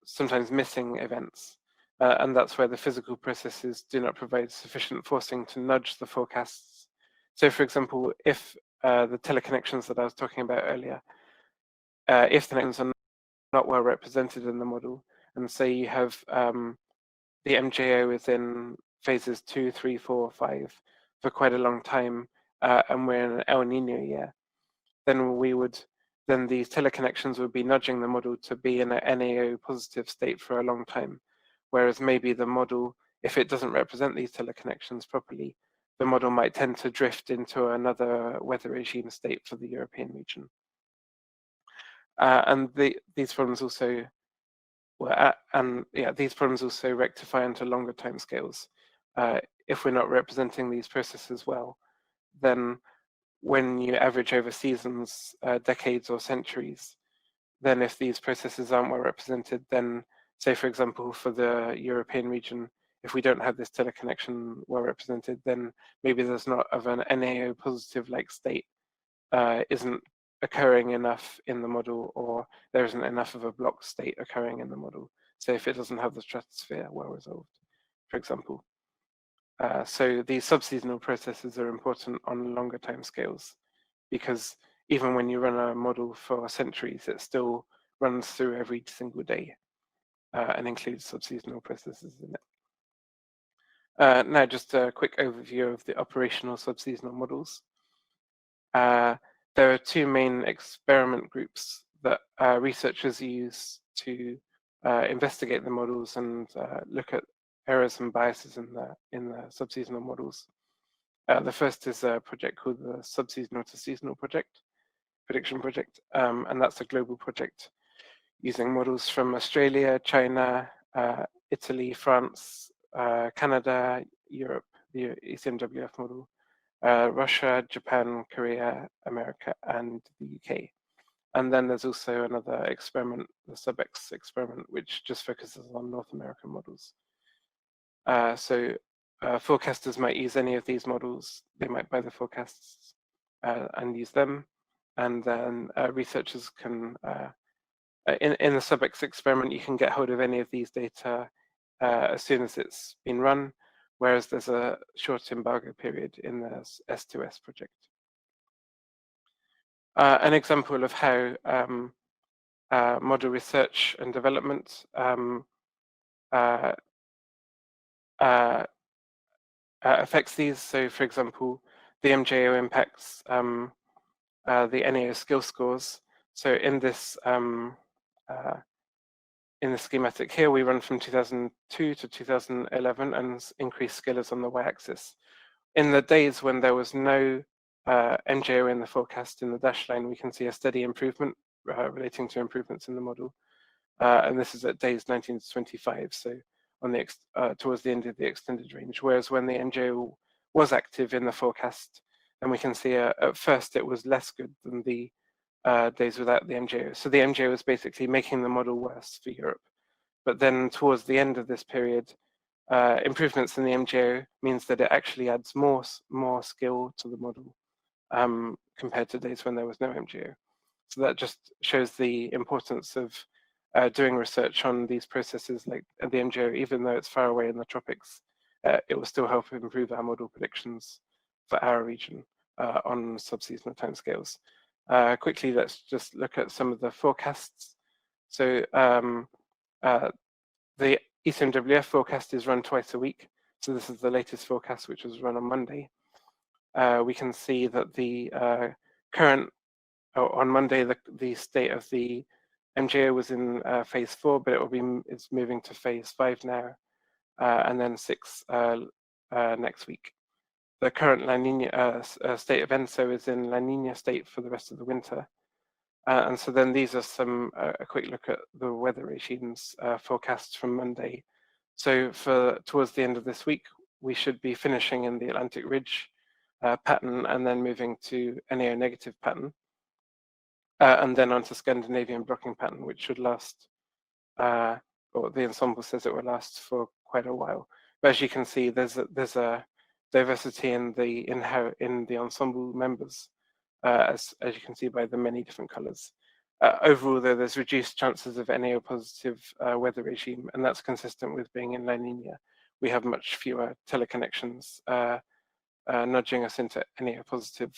sometimes missing events. And that's where the physical processes do not provide sufficient forcing to nudge the forecasts. So for example, if the teleconnections that I was talking about earlier, if the connections are not well represented in the model, and say you have the MJO is in phases 2, 3, 4, 5 for quite a long time, and we're in an El Nino year, then these teleconnections would be nudging the model to be in an NAO positive state for a long time. Whereas maybe the model, if it doesn't represent these teleconnections properly, the model might tend to drift into another weather regime state for the European region. And these problems also, these problems also rectify into longer timescales. If we're not representing these processes well, then when you average over seasons, decades or centuries, then if these processes aren't well represented, then say for example for the European region, if we don't have this teleconnection well represented, then maybe there's not of an NAO positive like state isn't occurring enough in the model, or there isn't enough of a block state occurring in the model. So if it doesn't have the stratosphere well resolved, for example. So these subseasonal processes are important on longer timescales, because even when you run a model for centuries, it still runs through every single day and includes subseasonal processes in it. Now, just a quick overview of the operational subseasonal models. There are two main experiment groups that researchers use to investigate the models and look at errors and biases in the subseasonal models. The first is a project called the Subseasonal to Seasonal Prediction Project, and that's a global project using models from Australia, China, Italy, France, Canada, Europe, the ECMWF model, Russia, Japan, Korea, America, and the UK. And then there's also another experiment, the SubX experiment, which just focuses on North American models. So forecasters might use any of these models. They might buy the forecasts and use them. And then researchers can, in the SubX experiment, you can get hold of any of these data as soon as it's been run, whereas there's a short embargo period in the S2S project. An example of how model research and development affects these. So for example, the MJO impacts the NAO skill scores. So in this schematic here, we run from 2002 to 2011 and increased skill is on the y-axis. In the days when there was no MJO in the forecast in the dashed line, we can see a steady improvement relating to improvements in the model. and this is at days 19 to 25, so on the towards the end of the extended range. Whereas when the MJO was active in the forecast, then we can see at first it was less good than the days without the MJO. So the MJO was basically making the model worse for Europe. But then towards the end of this period, improvements in the MJO means that it actually adds more skill to the model compared to days when there was no MJO. So that just shows the importance of doing research on these processes like the MJO, even though it's far away in the tropics. It will still help improve our model predictions for our region on subseasonal timescales. Quickly, let's just look at some of the forecasts. So the ECMWF forecast is run twice a week. So this is the latest forecast, which was run on Monday. We can see that the on Monday, the state of the MJO was in phase 4, but it's moving to phase 5 now, and then 6 next week. The current La Nina state of ENSO is in La Nina state for the rest of the winter. And so then these are a quick look at the weather regimes forecasts from Monday. So towards the end of this week, we should be finishing in the Atlantic Ridge pattern and then moving to NAO negative pattern. And then onto Scandinavian blocking pattern, which should last, or the ensemble says it will last for quite a while. But as you can see, there's a diversity in the ensemble members, as you can see by the many different colors. Overall, though, there's reduced chances of NAO positive weather regime, and that's consistent with being in La Nina. We have much fewer teleconnections nudging us into NAO positive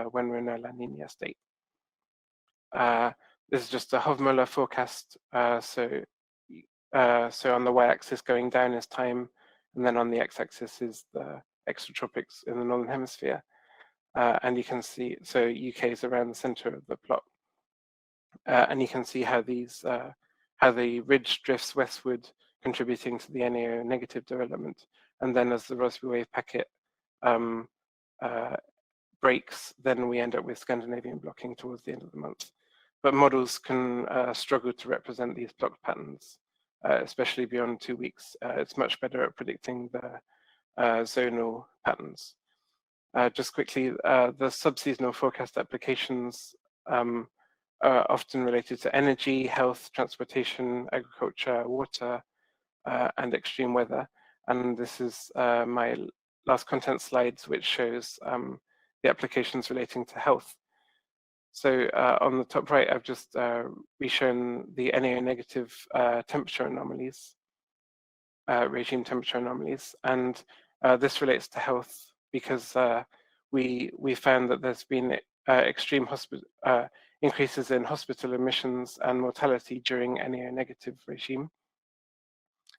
when we're in a La Nina state. This is just a Hovmöller forecast. So on the y-axis going down is time, and then on the x-axis is the extratropics in the northern hemisphere. And you can see, so UK is around the center of the plot. And you can see how how the ridge drifts westward, contributing to the NAO negative development. And then as the Rossby wave packet breaks, then we end up with Scandinavian blocking towards the end of the month. But models can struggle to represent these block patterns, especially beyond 2 weeks. It's much better at predicting the zonal patterns. Just quickly, the subseasonal forecast applications are often related to energy, health, transportation, agriculture, water, and extreme weather. And this is my last content slides, which shows the applications relating to health. So on the top right, I've just reshown the NAO negative temperature anomalies, regime temperature anomalies. And this relates to health because we found that there's been extreme increases in hospital admissions and mortality during NAO negative regime.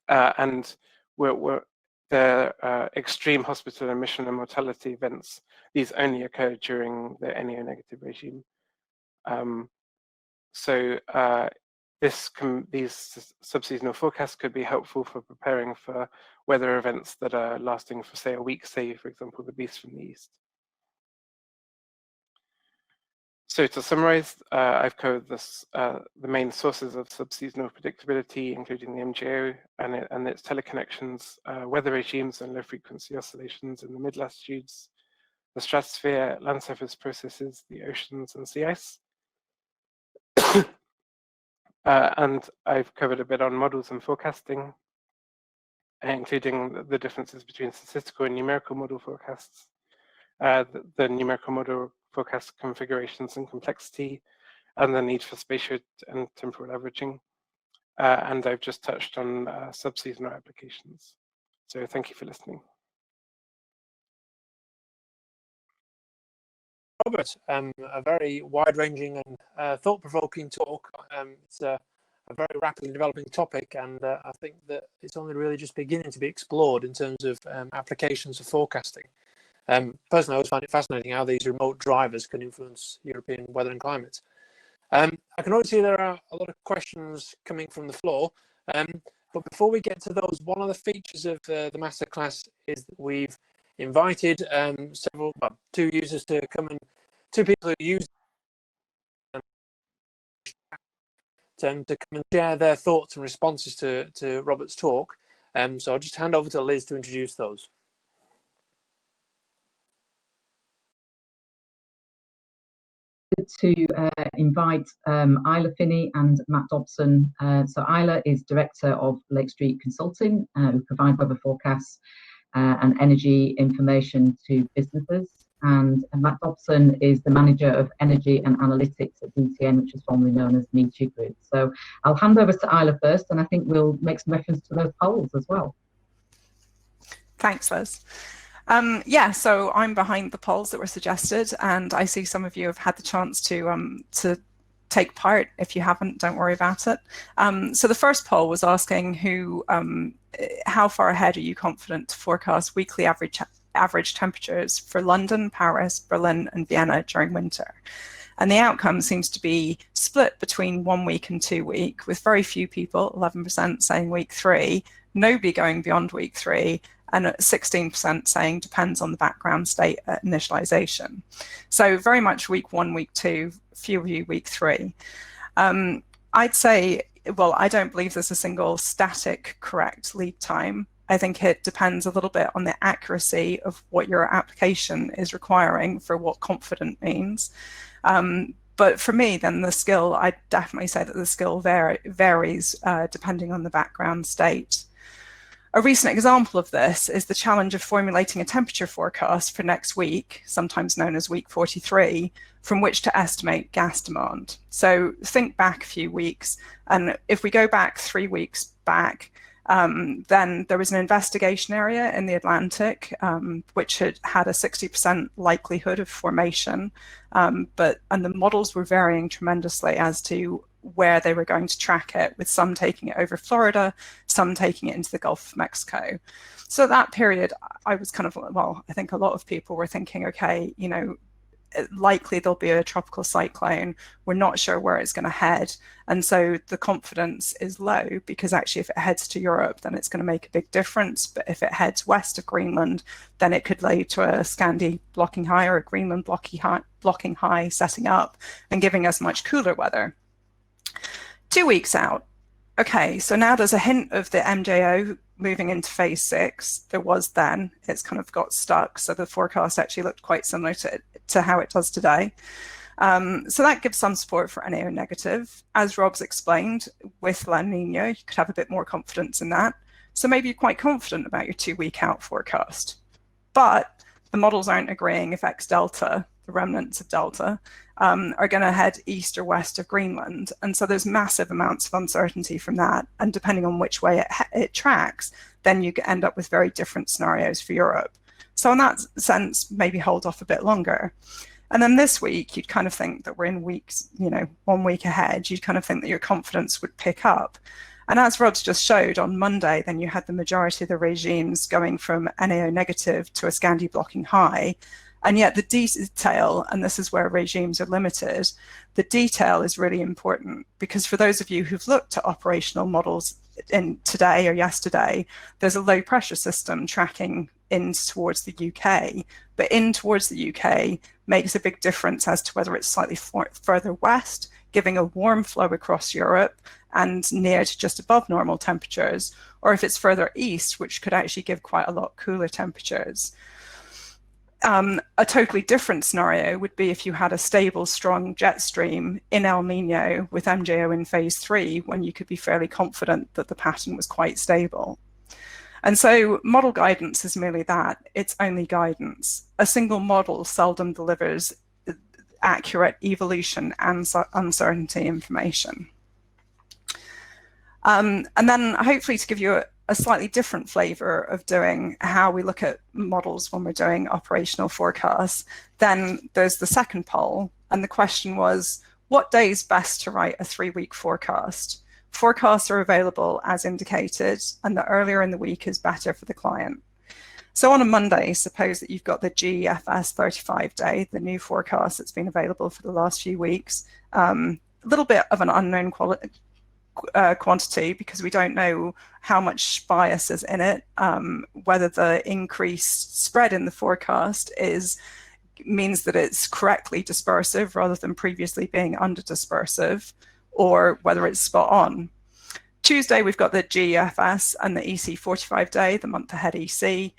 And the extreme hospital admission and mortality events, these only occur during the NAO negative regime. These subseasonal forecasts could be helpful for preparing for weather events that are lasting for, say, a week, say, for example, the beast from the east. So to summarize, I've covered the main sources of subseasonal predictability, including the MJO and its teleconnections, weather regimes and low-frequency oscillations in the mid-latitudes, the stratosphere, land surface processes, the oceans, and sea ice. And I've covered a bit on models and forecasting, including the differences between statistical and numerical model forecasts, the numerical model forecast configurations and complexity, and the need for spatial and temporal averaging. And I've just touched on subseasonal applications. So thank you for listening. Robert, a very wide-ranging and thought-provoking talk. It's a very rapidly developing topic, and I think that it's only really just beginning to be explored in terms of applications of forecasting. Personally, I always find it fascinating how these remote drivers can influence European weather and climate. I can already see there are a lot of questions coming from the floor, but before we get to those, one of the features of the masterclass is that we've invited two users to come and two people who use to come and share their thoughts and responses to Robert's talk. So I'll just hand over to Liz to introduce those. To invite Isla Finney and Matt Dobson. So Isla is Director of Lake Street Consulting, who provide weather forecasts and energy information to businesses. And Matt Dobson is the Manager of Energy and Analytics at DTN, which is formerly known as Meteor Group. So I'll hand over to Isla first, and I think we'll make some reference to those polls as well. Thanks, Liz. Yeah, so I'm behind the polls that were suggested, and I see some of you have had the chance to take part. If you haven't, don't worry about it. So the first poll was asking how far ahead are you confident to forecast weekly average temperatures for London, Paris, Berlin, and Vienna during winter. And the outcome seems to be split between 1 week and 2 week, with very few people, 11% saying week 3, nobody going beyond week 3, and 16% saying depends on the background state at initialization. So very much week 1, week 2, few of you week 3. I'd say, well, I don't believe there's a single static correct lead time. I think it depends a little bit on the accuracy of what your application is requiring for what confident means. But for me, then the skill, I'd definitely say that the skill varies depending on the background state. A recent example of this is the challenge of formulating a temperature forecast for next week, sometimes known as week 43, from which to estimate gas demand. So think back a few weeks, and if we go back 3 weeks back, then there was an investigation area in the Atlantic, which had a 60% likelihood of formation, and the models were varying tremendously as to where they were going to track it, with some taking it over Florida, some taking it into the Gulf of Mexico. So at that period, I was kind of, well, I think a lot of people were thinking, okay, you know, likely there'll be a tropical cyclone. We're not sure where it's going to head. And so the confidence is low, because actually if it heads to Europe, then it's going to make a big difference. But if it heads west of Greenland, then it could lead to a Scandi blocking high or a Greenland blocking high setting up and giving us much cooler weather. 2 weeks out. Okay, so now there's a hint of the MJO moving into phase 6. There was then, it's kind of got stuck. So the forecast actually looked quite similar to how it does today. So that gives some support for NAO negative. As Rob's explained, with La Nina, you could have a bit more confidence in that. So maybe you're quite confident about your 2 week out forecast. But the models aren't agreeing if X delta, the remnants of delta, are going to head east or west of Greenland. And so there's massive amounts of uncertainty from that. And depending on which way it tracks, then you end up with very different scenarios for Europe. So in that sense, maybe hold off a bit longer. And then this week, you'd kind of think that we're in weeks, 1 week ahead. You'd kind of think that your confidence would pick up. And as Rob's just showed on Monday, then you had the majority of the regimes going from NAO negative to a Scandi blocking high. And yet the detail, and this is where regimes are limited, the detail is really important, because for those of you who've looked at operational models in today or yesterday, there's a low pressure system tracking in towards the UK, but in towards the UK makes a big difference as to whether it's slightly further west, giving a warm flow across Europe and near to just above normal temperatures, or if it's further east, which could actually give quite a lot cooler temperatures. A totally different scenario would be if you had a stable, strong jet stream in El Nino with MJO in phase 3, when you could be fairly confident that the pattern was quite stable. And so model guidance is merely that. It's only guidance. A single model seldom delivers accurate evolution and uncertainty information. And then hopefully to give you a slightly different flavor of doing how we look at models when we're doing operational forecasts, then there's the second poll. And the question was, what day is best to write a 3 week forecast? Forecasts are available as indicated, and the earlier in the week is better for the client. So on a Monday, suppose that you've got the GFS 35 day, the new forecast that's been available for the last few weeks, a little bit of an unknown quantity, because we don't know how much bias is in it, whether the increased spread in the forecast means that it's correctly dispersive rather than previously being under dispersive, or whether it's spot on. Tuesday, we've got the GEFS and the EC 45-day, the month ahead EC.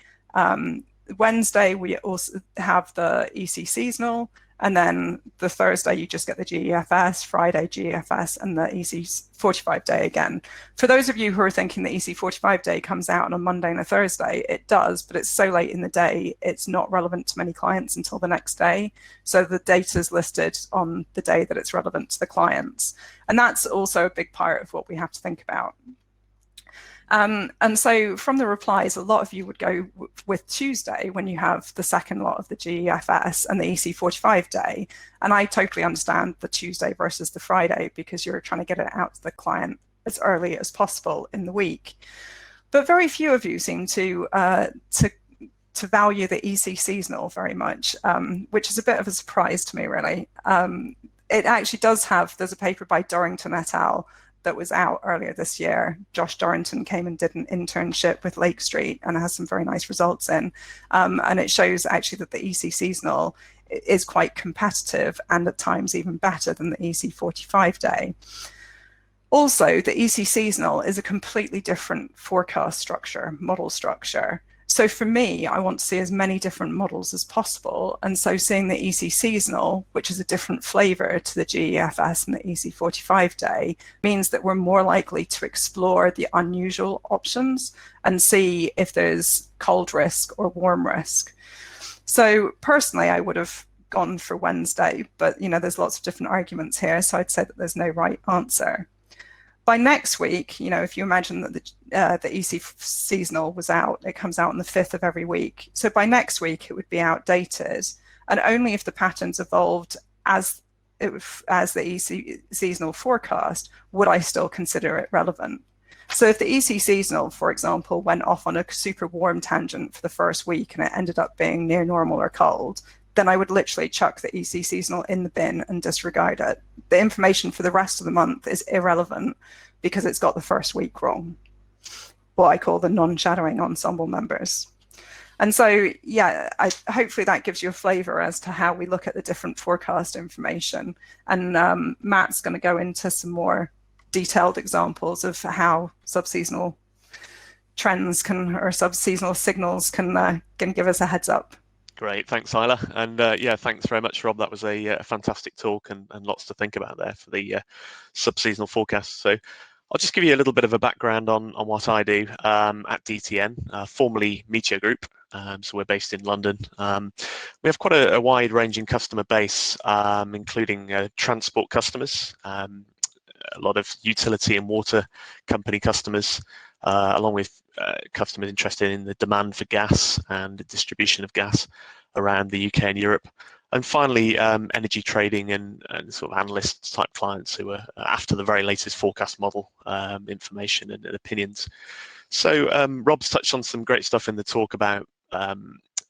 Wednesday, we also have the EC seasonal, and then the Thursday, you just get the GEFS, Friday, GEFS, and the EC 45-day again. For those of you who are thinking the EC 45-day comes out on a Monday and a Thursday, it does, but it's so late in the day, it's not relevant to many clients until the next day. So the data is listed on the day that it's relevant to the clients. And that's also a big part of what we have to think about. And so from the replies, a lot of you would go with Tuesday when you have the second lot of the GEFS and the EC 45-day. And I totally understand the Tuesday versus the Friday because you're trying to get it out to the client as early as possible in the week. But very few of you seem to value the EC seasonal very much, which is a bit of a surprise to me, really. It actually does have, there's a paper by Dorrington et al. That was out earlier this year. Josh Dorrington came and did an internship with Lake Street and has some very nice results in. And it shows actually that the EC seasonal is quite competitive and at times even better than the EC 45-day. Also, the EC seasonal is a completely different forecast structure, model structure. So for me, I want to see as many different models as possible. And so seeing the EC seasonal, which is a different flavor to the GEFS and the EC 45-day, means that we're more likely to explore the unusual options and see if there's cold risk or warm risk. So personally, I would have gone for Wednesday, but there's lots of different arguments here. So I'd say that there's no right answer. By next week, if you imagine that the EC seasonal was out, it comes out on the 5th of every week. So by next week, it would be outdated. And only if the patterns evolved as the EC seasonal forecast, would I still consider it relevant. So if the EC seasonal, for example, went off on a super warm tangent for the first week and it ended up being near normal or cold, then I would literally chuck the EC seasonal in the bin and disregard it. The information for the rest of the month is irrelevant because it's got the first week wrong, what I call the non-shadowing ensemble members. And so, yeah, hopefully that gives you a flavor as to how we look at the different forecast information. And Matt's going to go into some more detailed examples of how subseasonal trends or subseasonal signals can give us a heads up. Great, thanks, Isla, and yeah, thanks very much, Rob. That was a fantastic talk and lots to think about there for the subseasonal forecast. So I'll just give you a little bit of a background on what I do at DTN, formerly Meteor Group. So we're based in London. We have quite a wide-ranging customer base, including transport customers, a lot of utility and water company customers, along with customers interested in the demand for gas and the distribution of gas around the UK and Europe. And finally, energy trading and sort of analysts type clients who are after the very latest forecast model information and opinions. So Rob's touched on some great stuff in the talk about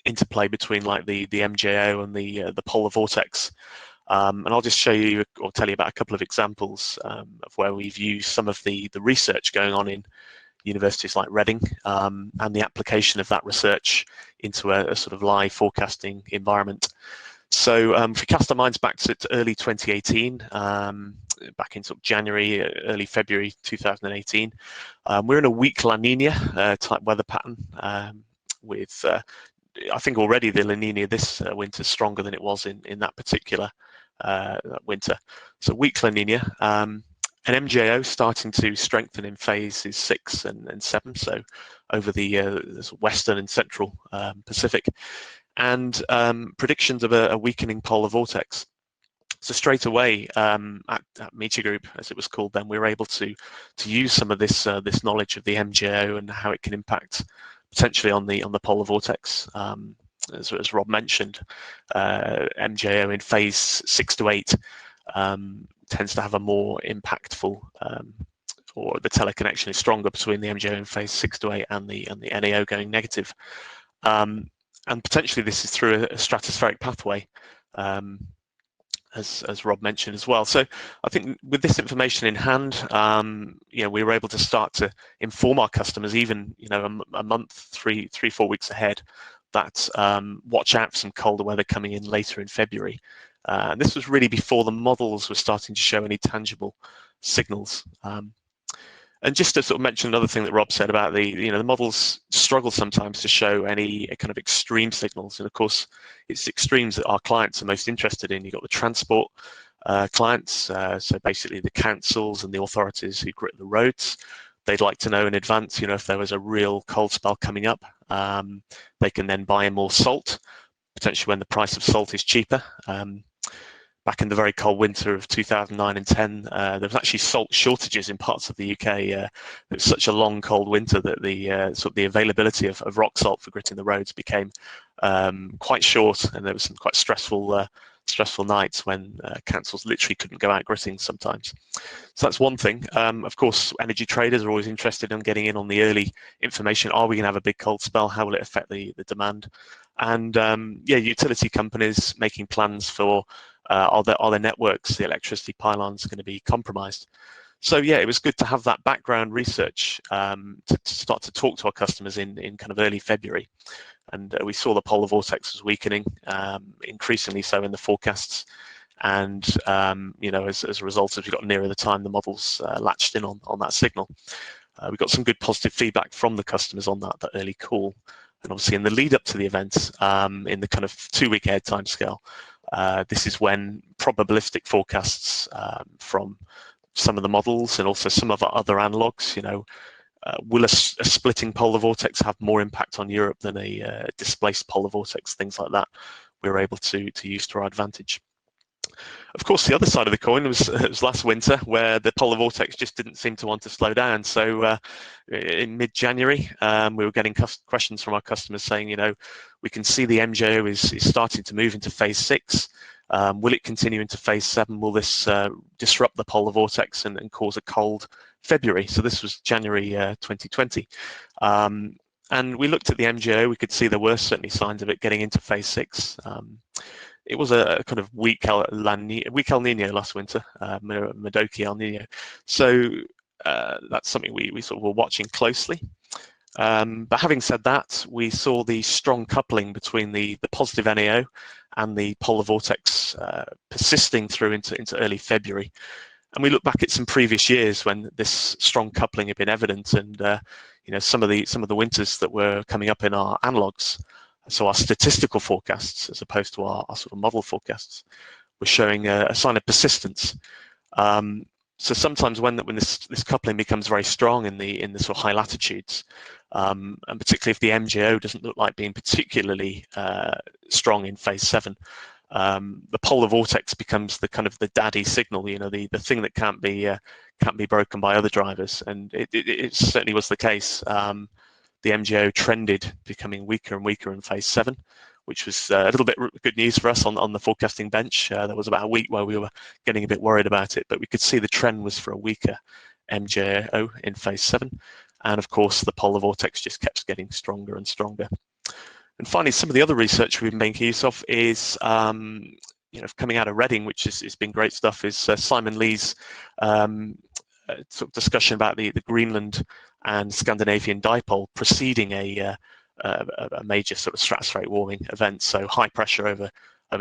interplay between like the MJO and the polar vortex. And I'll just show you or tell you about a couple of examples of where we've used some of the research going on in universities like Reading and the application of that research into a sort of live forecasting environment. So if we cast our minds back to early 2018, back in sort of January, early February 2018, we're in a weak La Nina type weather pattern with, I think already the La Nina this winter is stronger than it was in that particular winter. So weak La Nina. An MJO starting to strengthen in phases 6 and 7, so over the western and central Pacific, and predictions of a weakening polar vortex. So straight away at Meteor Group, as it was called then, we were able to use some of this knowledge of the MJO and how it can impact potentially on the polar vortex. As Rob mentioned, MJO in phase 6 to 8 tends to have a more impactful, or the teleconnection is stronger between the MJO in phase 6 to 8 and the NAO going negative. And potentially this is through a stratospheric pathway, as Rob mentioned as well. So I think with this information in hand, we were able to start to inform our customers, even a month, 3-4 weeks ahead, that watch out for some colder weather coming in later in February. And this was really before the models were starting to show any tangible signals. And just to sort of mention another thing that Rob said about the models struggle sometimes to show any kind of extreme signals, and of course it's extremes that our clients are most interested in. You've got the transport clients, so basically the councils and the authorities who grit the roads. They'd like to know in advance, if there was a real cold spell coming up. They can then buy in more salt, potentially when the price of salt is cheaper. Back in the very cold winter of 2009 and 10, there was actually salt shortages in parts of the UK. It was such a long, cold winter that the availability of rock salt for gritting the roads became quite short, and there was some quite stressful nights when councils literally couldn't go out gritting sometimes. So that's one thing. Of course, energy traders are always interested in getting in on the early information. Are we going to have a big cold spell? How will it affect the demand? And utility companies making plans for are their networks, the electricity pylons, going to be compromised? So yeah, it was good to have that background research to start to talk to our customers in kind of early February. And we saw the polar vortex was weakening, increasingly so in the forecasts. And as a result, as we got nearer the time, the models latched in on that signal. We got some good positive feedback from the customers on that early call. And obviously in the lead up to the event, in the kind of 2-week ahead timescale, this is when probabilistic forecasts from some of the models and also some of our other analogs, will a splitting polar vortex have more impact on Europe than a displaced polar vortex? Things like that we were able to use to our advantage. Of course, the other side of the coin was last winter, where the polar vortex just didn't seem to want to slow down. So in mid-January, we were getting questions from our customers saying, we can see the MJO is starting to move into phase 6. Will it continue into phase 7? Will this disrupt the polar vortex and cause a cold February? So this was January 2020. And we looked at the MJO. We could see there were certainly signs of it getting into phase 6. It was a kind of weak El Nino last winter, Modoki El Nino. So that's something we sort of were watching closely. But having said that, we saw the strong coupling between the positive NAO and the polar vortex persisting through into early February. And we look back at some previous years when this strong coupling had been evident, and some of the winters that were coming up in our analogs. So our statistical forecasts, as opposed to our sort of model forecasts, were showing a sign of persistence. So sometimes when this coupling becomes very strong in the sort of high latitudes, and particularly if the MJO doesn't look like being particularly strong in phase 7, the polar vortex becomes the kind of the daddy signal, the thing that can't be broken by other drivers, and it certainly was the case. The MJO trended, becoming weaker and weaker in phase 7, which was a little bit good news for us on the forecasting bench. There was about a week where we were getting a bit worried about it, but we could see the trend was for a weaker MJO in phase 7. And of course, the polar vortex just kept getting stronger and stronger. And finally, some of the other research we've been making use of is coming out of Reading, which has been great stuff, is Simon Lee's sort of discussion about the Greenland and Scandinavian dipole preceding a major sort of stratospheric warming event. So high pressure over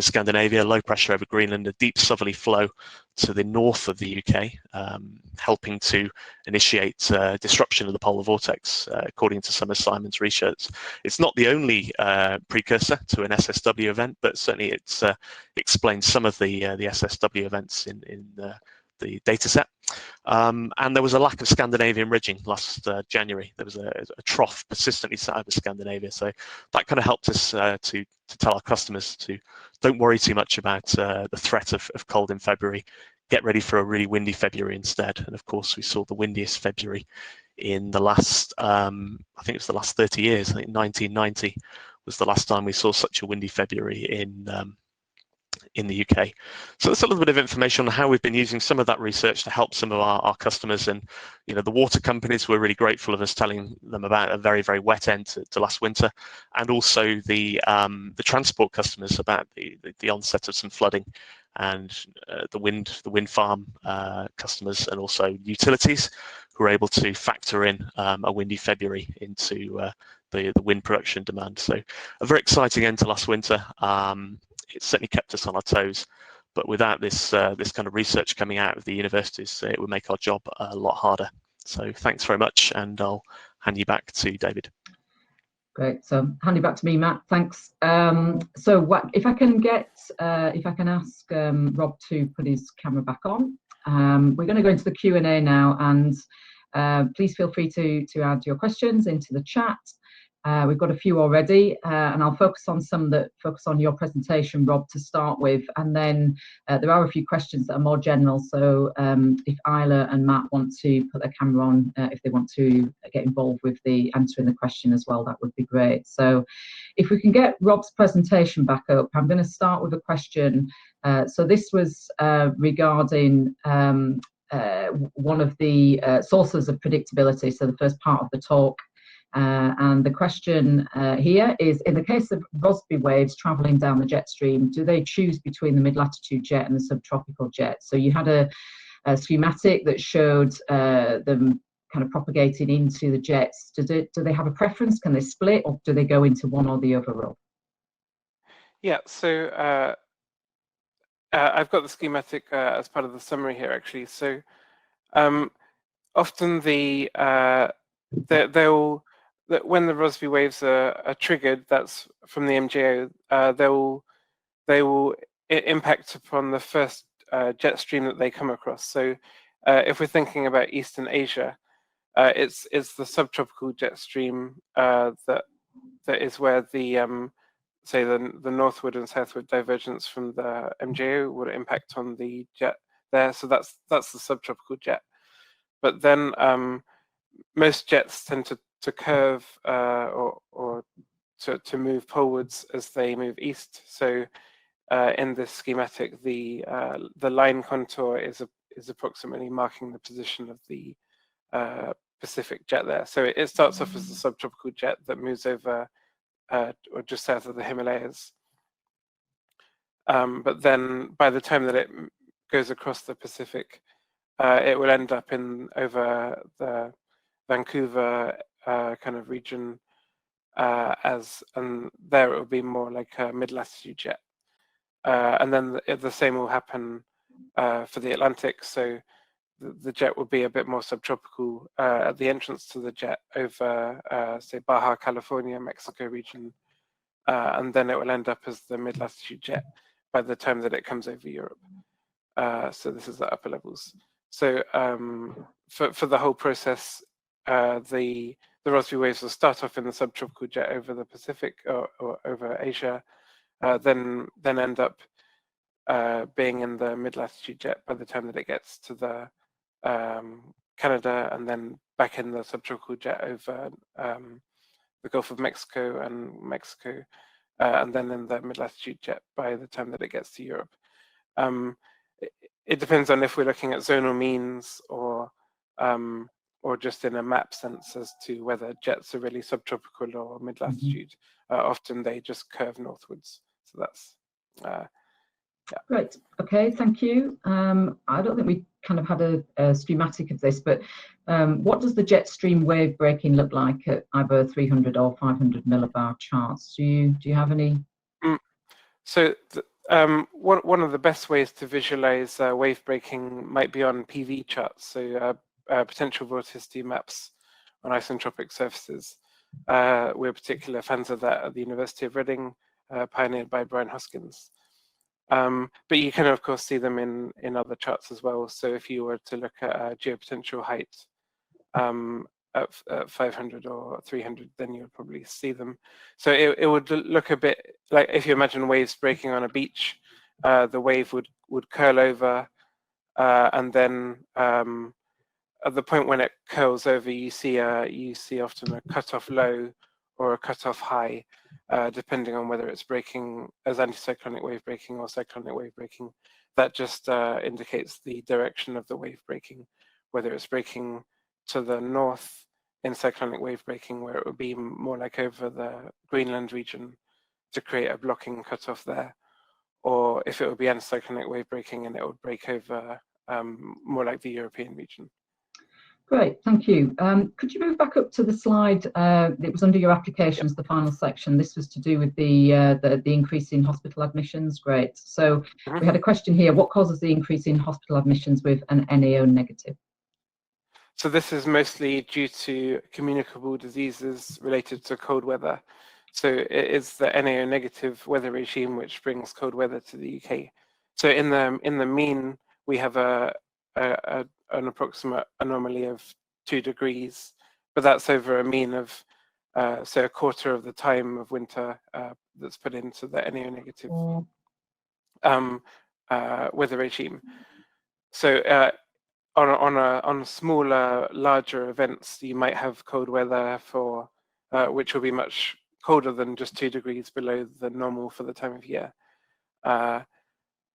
Scandinavia, low pressure over Greenland, a deep southerly flow to the north of the UK, helping to initiate disruption of the polar vortex, according to some of Simon's research. It's not the only precursor to an SSW event, but certainly it explains some of the SSW events in the data set. And there was a lack of Scandinavian ridging last January. There was a trough persistently sat over Scandinavia. So that kind of helped us to tell our customers to don't worry too much about the threat of cold in February. Get ready for a really windy February instead. And of course, we saw the windiest February in the last, I think it was the last 30 years. I think 1990 was the last time we saw such a windy February in the UK. So that's a little bit of information on how we've been using some of that research to help some of our customers. And the water companies were really grateful of us telling them about a very, very wet end to last winter, and also the transport customers about the onset of some flooding, and the wind farm customers, and also utilities who were able to factor in a windy February into the wind production demand. So a very exciting end to last winter. It certainly kept us on our toes, but without this this kind of research coming out of the universities, it would make our job a lot harder. So thanks very much, and I'll hand you back to David. Great. So handing back to me, Matt. Thanks. So what if I can ask Rob to put his camera back on? We're going to go into the Q&A now, and please feel free to add your questions into the chat. We've got a few already, and I'll focus on some that focus on your presentation, Rob, to start with, and then there are a few questions that are more general. So if Isla and Matt want to put their camera on, if they want to get involved with the answering the question as well, that would be great. So if we can get Rob's presentation back up, I'm going to start with a question. So this was regarding one of the sources of predictability, so the first part of the talk. And the question here is, in the case of Rossby waves traveling down the jet stream, do they choose between the mid-latitude jet and the subtropical jet? So you had a schematic that showed them kind of propagating into the jets. Do they have a preference? Can they split, or do they go into one or the other, Rob? Yeah, so I've got the schematic as part of the summary here, actually. So often when the Rossby waves are triggered, that's from the MJO, they will impact upon the first jet stream that they come across. So if we're thinking about Eastern Asia, it's the subtropical jet stream that is where the say the northward and southward divergence from the MJO would impact on the jet there. So that's the subtropical jet. But then most jets tend to curve or to move polewards as they move east. So in this schematic, the line contour is approximately marking the position of the Pacific jet there. So it starts off as the subtropical jet that moves over or just south of the Himalayas. But then by the time that it goes across the Pacific, it will end up over the Vancouver kind of region, and there it will be more like a mid-latitude jet. And then the same will happen for the Atlantic. So the jet will be a bit more subtropical at the entrance to the jet over, say, Baja California, Mexico region, and then it will end up as the mid-latitude jet by the time that it comes over Europe. So this is the upper levels. So for the whole process, the Rossby waves will start off in the subtropical jet over the Pacific or over Asia, then end up being in the mid-latitude jet by the time that it gets to the Canada, and then back in the subtropical jet over the Gulf of Mexico and then in the mid-latitude jet by the time that it gets to Europe. It depends on if we're looking at zonal means or just in a map sense as to whether jets are really subtropical or mid-latitude. Often they just curve northwards. So that's yeah. Great. Okay, thank you. I don't think we kind of had a schematic of this, but what does the jet stream wave breaking look like at either 300 or 500 millibar charts? Do you have any? So one of the best ways to visualize wave breaking might be on PV charts, so potential vorticity maps on isentropic surfaces. We're particular fans of that at the University of Reading, pioneered by Brian Hoskins. But you can, of course, see them in other charts as well. So if you were to look at geopotential height at 500 or 300, then you would probably see them. So it would look a bit like if you imagine waves breaking on a beach, the wave would curl over, and then at the point when it curls over, you see often a cutoff low or a cutoff high, depending on whether it's breaking as anticyclonic wave breaking or cyclonic wave breaking. That just indicates the direction of the wave breaking, whether it's breaking to the north in cyclonic wave breaking, where it would be more like over the Greenland region to create a blocking cutoff there, or if it would be anticyclonic wave breaking and it would break over more like the European region. Great, thank you. Could you move back up to the slide? It was under your applications, the final section. This was to do with the increase in hospital admissions. Great. So we had a question here. What causes the increase in hospital admissions with an NAO negative? So this is mostly due to communicable diseases related to cold weather. So it is the NAO negative weather regime which brings cold weather to the UK. So in the mean, we have an approximate anomaly of 2 degrees, but that's over a mean of say a quarter of the time of winter that's put into the NAO negative weather regime. So on smaller, larger events, you might have cold weather for which will be much colder than just 2 degrees below the normal for the time of year.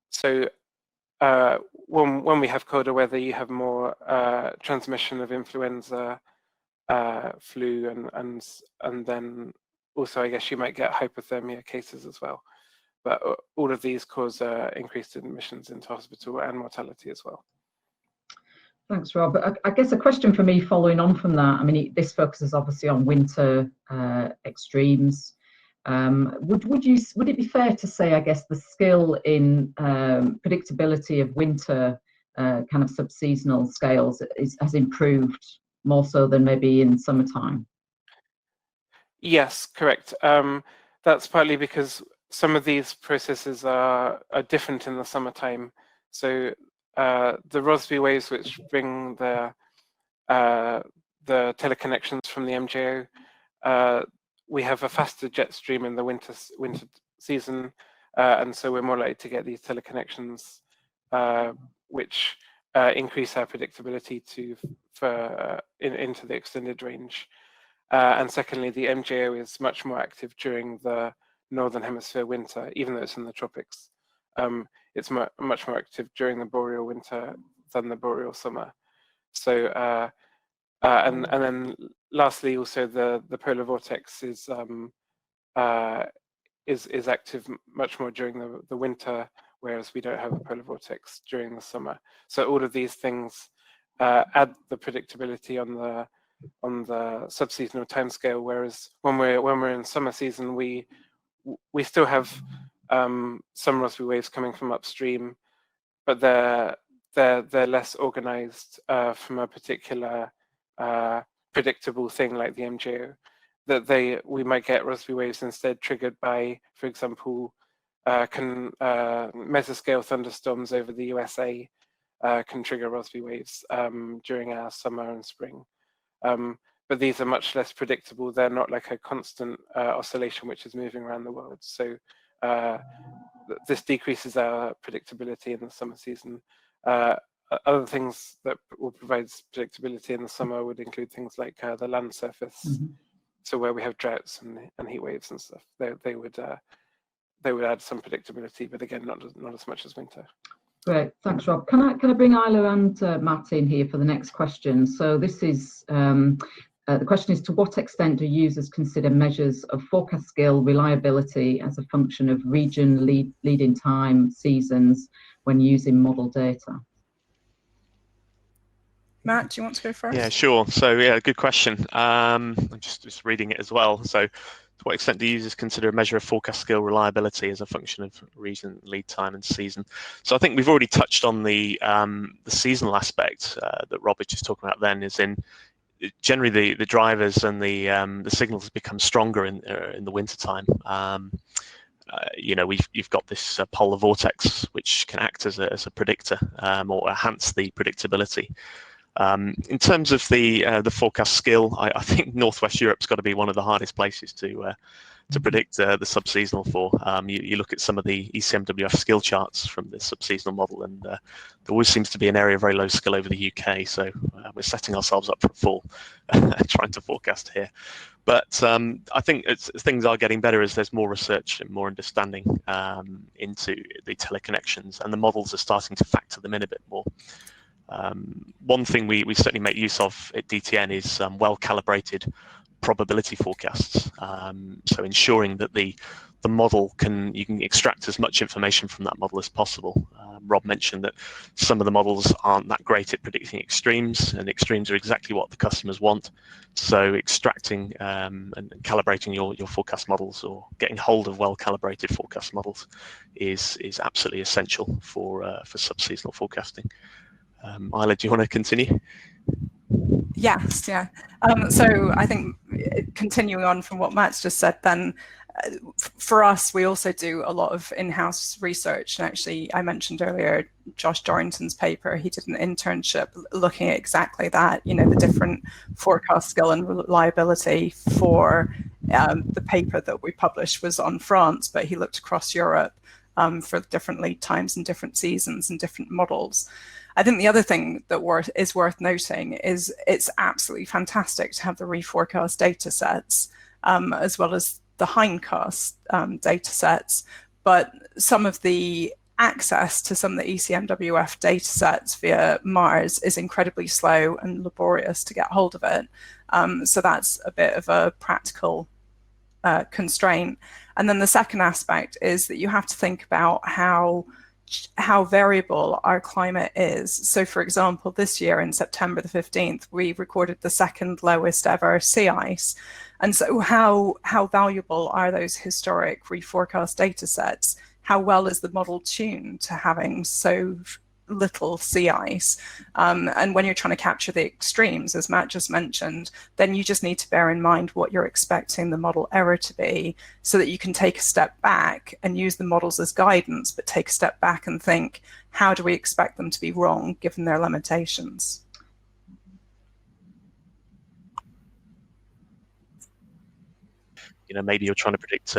So when we have colder weather, you have more transmission of influenza, flu, and then also I guess you might get hypothermia cases as well. But all of these cause increased admissions into hospital and mortality as well. Thanks, Rob. I guess a question for me following on from that, I mean, this focuses obviously on winter extremes. Would it be fair to say, I guess, the skill in predictability of winter kind of subseasonal scales has improved more so than maybe in summertime? Yes, correct. That's partly because some of these processes are different in the summertime. So the Rossby waves, which bring the teleconnections from the MJO, we have a faster jet stream in the winter season, and so we're more likely to get these teleconnections, which increase our predictability into the extended range. And secondly, the MJO is much more active during the Northern Hemisphere winter, even though it's in the tropics. It's much more active during the boreal winter than the boreal summer. So, and then lastly, also the polar vortex is active much more during the winter, whereas we don't have a polar vortex during the summer. So all of these things add the predictability on the subseasonal timescale. Whereas when we're in summer season, we still have some Rossby waves coming from upstream, but they're less organized from a particular predictable thing like the MJO. That we might get Rossby waves instead triggered by, for example, mesoscale thunderstorms over the USA can trigger Rossby waves during our summer and spring. But these are much less predictable. They're not like a constant oscillation which is moving around the world. So this decreases our predictability in the summer season. Other things that will provide predictability in the summer would include things like the land surface. So where we have droughts and heat waves and stuff, they would add some predictability, but again, not as much as winter. Great, thanks, Rob. Can I bring Isla and Matt in here for the next question? So this is the question is, to what extent do users consider measures of forecast skill reliability as a function of region, lead-in time, seasons when using model data? Matt, do you want to go first? Yeah, sure. So yeah, good question. I'm just reading it as well. So to what extent do users consider a measure of forecast skill reliability as a function of region, lead time, and season? So I think we've already touched on the seasonal aspect that Rob was just talking about. Then is in generally the drivers and the signals become stronger in the winter time. You've got this polar vortex which can act as a predictor or enhance the predictability. In terms of the forecast skill, I think Northwest Europe's got to be one of the hardest places to predict the subseasonal for. You look at some of the ECMWF skill charts from the subseasonal model, and there always seems to be an area of very low skill over the UK. So we're setting ourselves up for a fall, trying to forecast here. But I think things are getting better as there's more research and more understanding into the teleconnections, and the models are starting to factor them in a bit more. One thing we certainly make use of at DTN is well-calibrated probability forecasts. So ensuring that the model you can extract as much information from that model as possible. Rob mentioned that some of the models aren't that great at predicting extremes, and extremes are exactly what the customers want. So extracting and calibrating your forecast models, or getting hold of well-calibrated forecast models, is absolutely essential for subseasonal forecasting. Isla, do you want to continue? Yes, yeah. So I think continuing on from what Matt's just said, then for us, we also do a lot of in-house research. And actually, I mentioned earlier Josh Dorrington's paper. He did an internship looking at exactly that, the different forecast skill and reliability for the paper that we published was on France, but he looked across Europe for different lead times and different seasons and different models. I think the other thing that is worth noting is it's absolutely fantastic to have the reforecast data sets as well as the hindcast data sets, but some of the access to some of the ECMWF data sets via Mars is incredibly slow and laborious to get hold of it. So that's a bit of a practical constraint. And then the second aspect is that you have to think about how variable our climate is. So for example, this year in September the 15th, we recorded the second lowest ever sea ice. And so how valuable are those historic reforecast data sets? How well is the model tuned to having so little sea ice? And when you're trying to capture the extremes, as Matt just mentioned, then you just need to bear in mind what you're expecting the model error to be, so that you can take a step back and use the models as guidance, but take a step back and think, how do we expect them to be wrong given their limitations? Maybe you're trying to predict,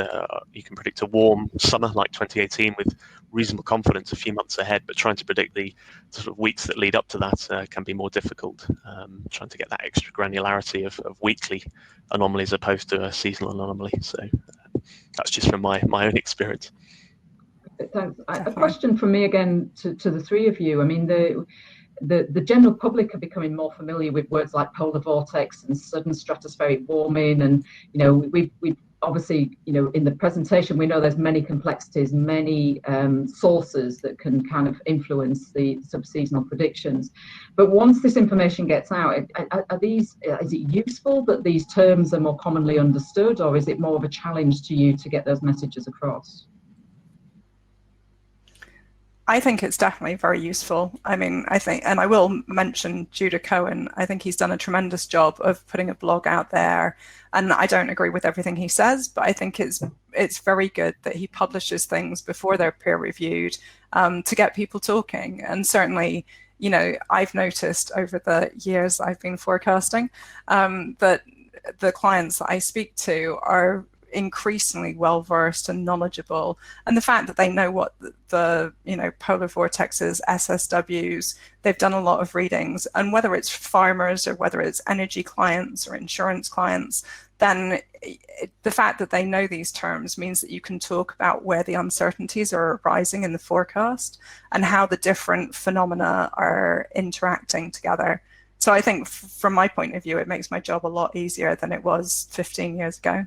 you can predict a warm summer like 2018 with reasonable confidence a few months ahead, but trying to predict the sort of weeks that lead up to that can be more difficult. Trying to get that extra granularity of weekly anomaly as opposed to a seasonal anomaly. So that's just from my own experience. Thanks. A question from me again to the three of you. I mean, the general public are becoming more familiar with words like polar vortex and sudden stratospheric warming, and we've obviously, in the presentation, we know there's many complexities, many sources that can kind of influence the subseasonal predictions. But once this information gets out, is it useful that these terms are more commonly understood, or is it more of a challenge to you to get those messages across? I think it's definitely very useful. I mean, I think, and I will mention Judah Cohen, I think he's done a tremendous job of putting a blog out there. And I don't agree with everything he says, but I think it's very good that he publishes things before they're peer reviewed to get people talking. And certainly, I've noticed over the years I've been forecasting that the clients that I speak to are increasingly well versed and knowledgeable, and the fact that they know what the polar vortexes, SSWs, they've done a lot of readings, and whether it's farmers or whether it's energy clients or insurance clients, then the fact that they know these terms means that you can talk about where the uncertainties are arising in the forecast and how the different phenomena are interacting together. So I think from my point of view, it makes my job a lot easier than it was 15 years ago.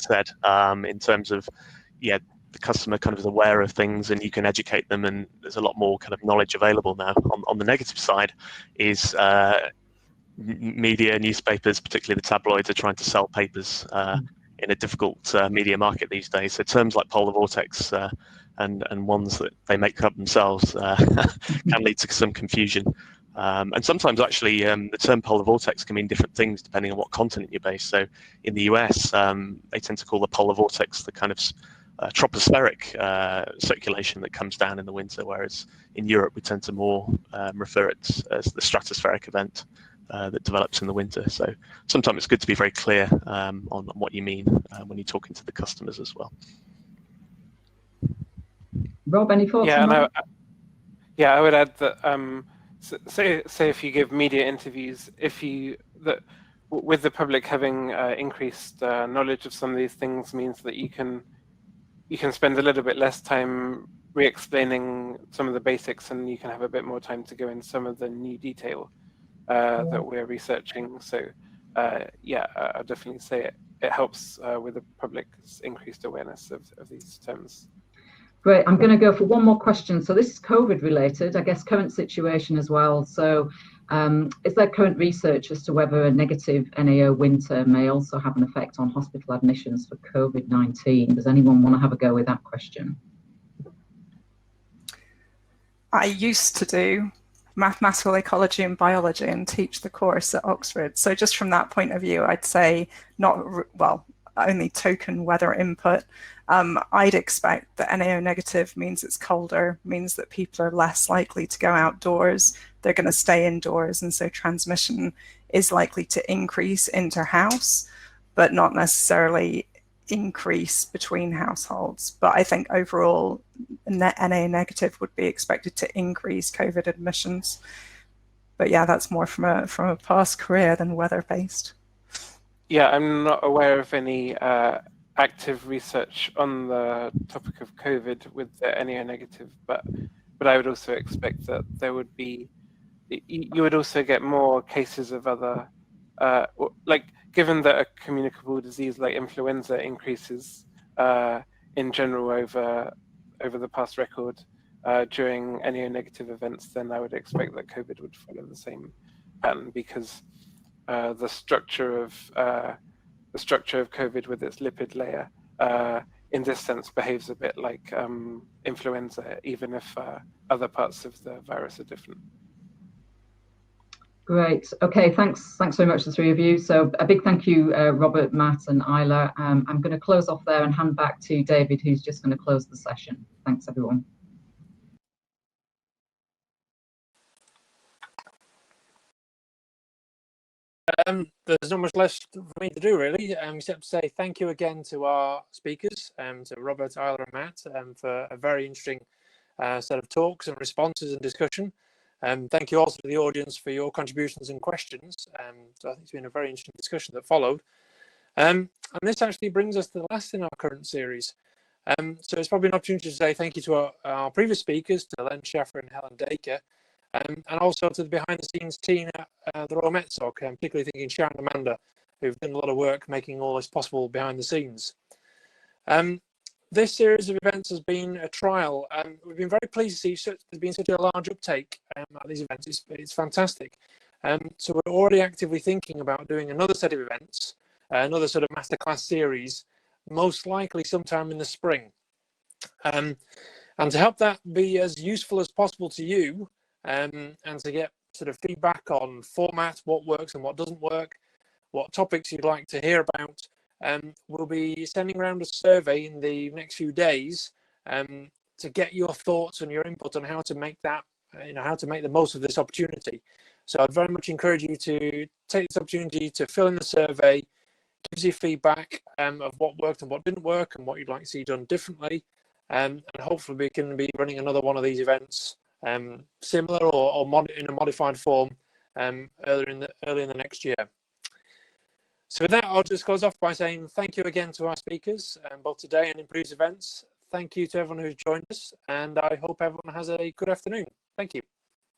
Said in terms of the customer kind of is aware of things and you can educate them, and there's a lot more kind of knowledge available now. On the negative side is media, newspapers, particularly the tabloids, are trying to sell papers in a difficult media market these days. So terms like polar vortex and ones that they make up themselves can lead to some confusion. And sometimes actually the term polar vortex can mean different things depending on what continent you're based. So in the US, they tend to call the polar vortex the kind of tropospheric circulation that comes down in the winter, whereas in Europe we tend to more refer it as the stratospheric event that develops in the winter. So sometimes it's good to be very clear on what you mean when you're talking to the customers as well. Rob, any thoughts on that? I would add that say if you give media interviews, with the public having increased knowledge of some of these things, means that you can spend a little bit less time re-explaining some of the basics, and you can have a bit more time to go in some of the new detail. that we're researching. So yeah, I'll definitely say it helps with the public's increased awareness of these terms. Great. I'm going to go for one more question. So this is COVID related, I guess, current situation as well. So is there current research as to whether a negative NAO winter may also have an effect on hospital admissions for COVID-19? Does anyone want to have a go with that question? I used to do mathematical ecology and biology and teach the course at Oxford. So just from that point of view, I'd say only token weather input. I'd expect that NAO negative means it's colder, means that people are less likely to go outdoors. They're going to stay indoors. And so transmission is likely to increase inter-house, but not necessarily increase between households. But I think overall, NA negative would be expected to increase COVID admissions. But yeah, that's more from a past career than weather-based. Yeah, I'm not aware of any active research on the topic of COVID with the NA negative, but I would also expect that there would be, you would also get more cases of other, like given that a communicable disease like influenza increases in general over the past record during NA negative events, then I would expect that COVID would follow the same pattern, because the structure of COVID with its lipid layer, in this sense, behaves a bit like influenza, even if other parts of the virus are different. Great. Okay, thanks very much, the three of you. So a big thank you, Robert, Matt, and Isla. I'm going to close off there and hand back to David, who's just going to close the session. Thanks, everyone. There's not much less for me to do, really, except to say thank you again to our speakers, to Robert, Isla, and Matt, for a very interesting set of talks and responses and discussion. Thank you also to the audience for your contributions and questions. So I think it's been a very interesting discussion that followed. And this actually brings us to the last in our current series. So it's probably an opportunity to say thank you to our previous speakers, to Len Schaffer and Helen Dacre, and also to the behind-the-scenes team at the Royal Met Soc, particularly thinking Sharon and Amanda, who've done a lot of work making all this possible behind the scenes. This series of events has been a trial, and we've been very pleased to see there's been such a large uptake at these events. It's fantastic. So we're already actively thinking about doing another set of events, another sort of masterclass series, most likely sometime in the spring. And to help that be as useful as possible to you, and to get sort of feedback on format, what works and what doesn't work, what topics you'd like to hear about, we'll be sending around a survey in the next few days to get your thoughts and your input on how to make that, how to make the most of this opportunity. So I'd very much encourage you to take this opportunity to fill in the survey, give us your feedback of what worked and what didn't work and what you'd like to see done differently, and hopefully we can be running another one of these events similar or in a modified form early in the next year. So with that, I'll just close off by saying thank you again to our speakers, both today and in previous events. Thank you to everyone who's joined us, and I hope everyone has a good afternoon. Thank you.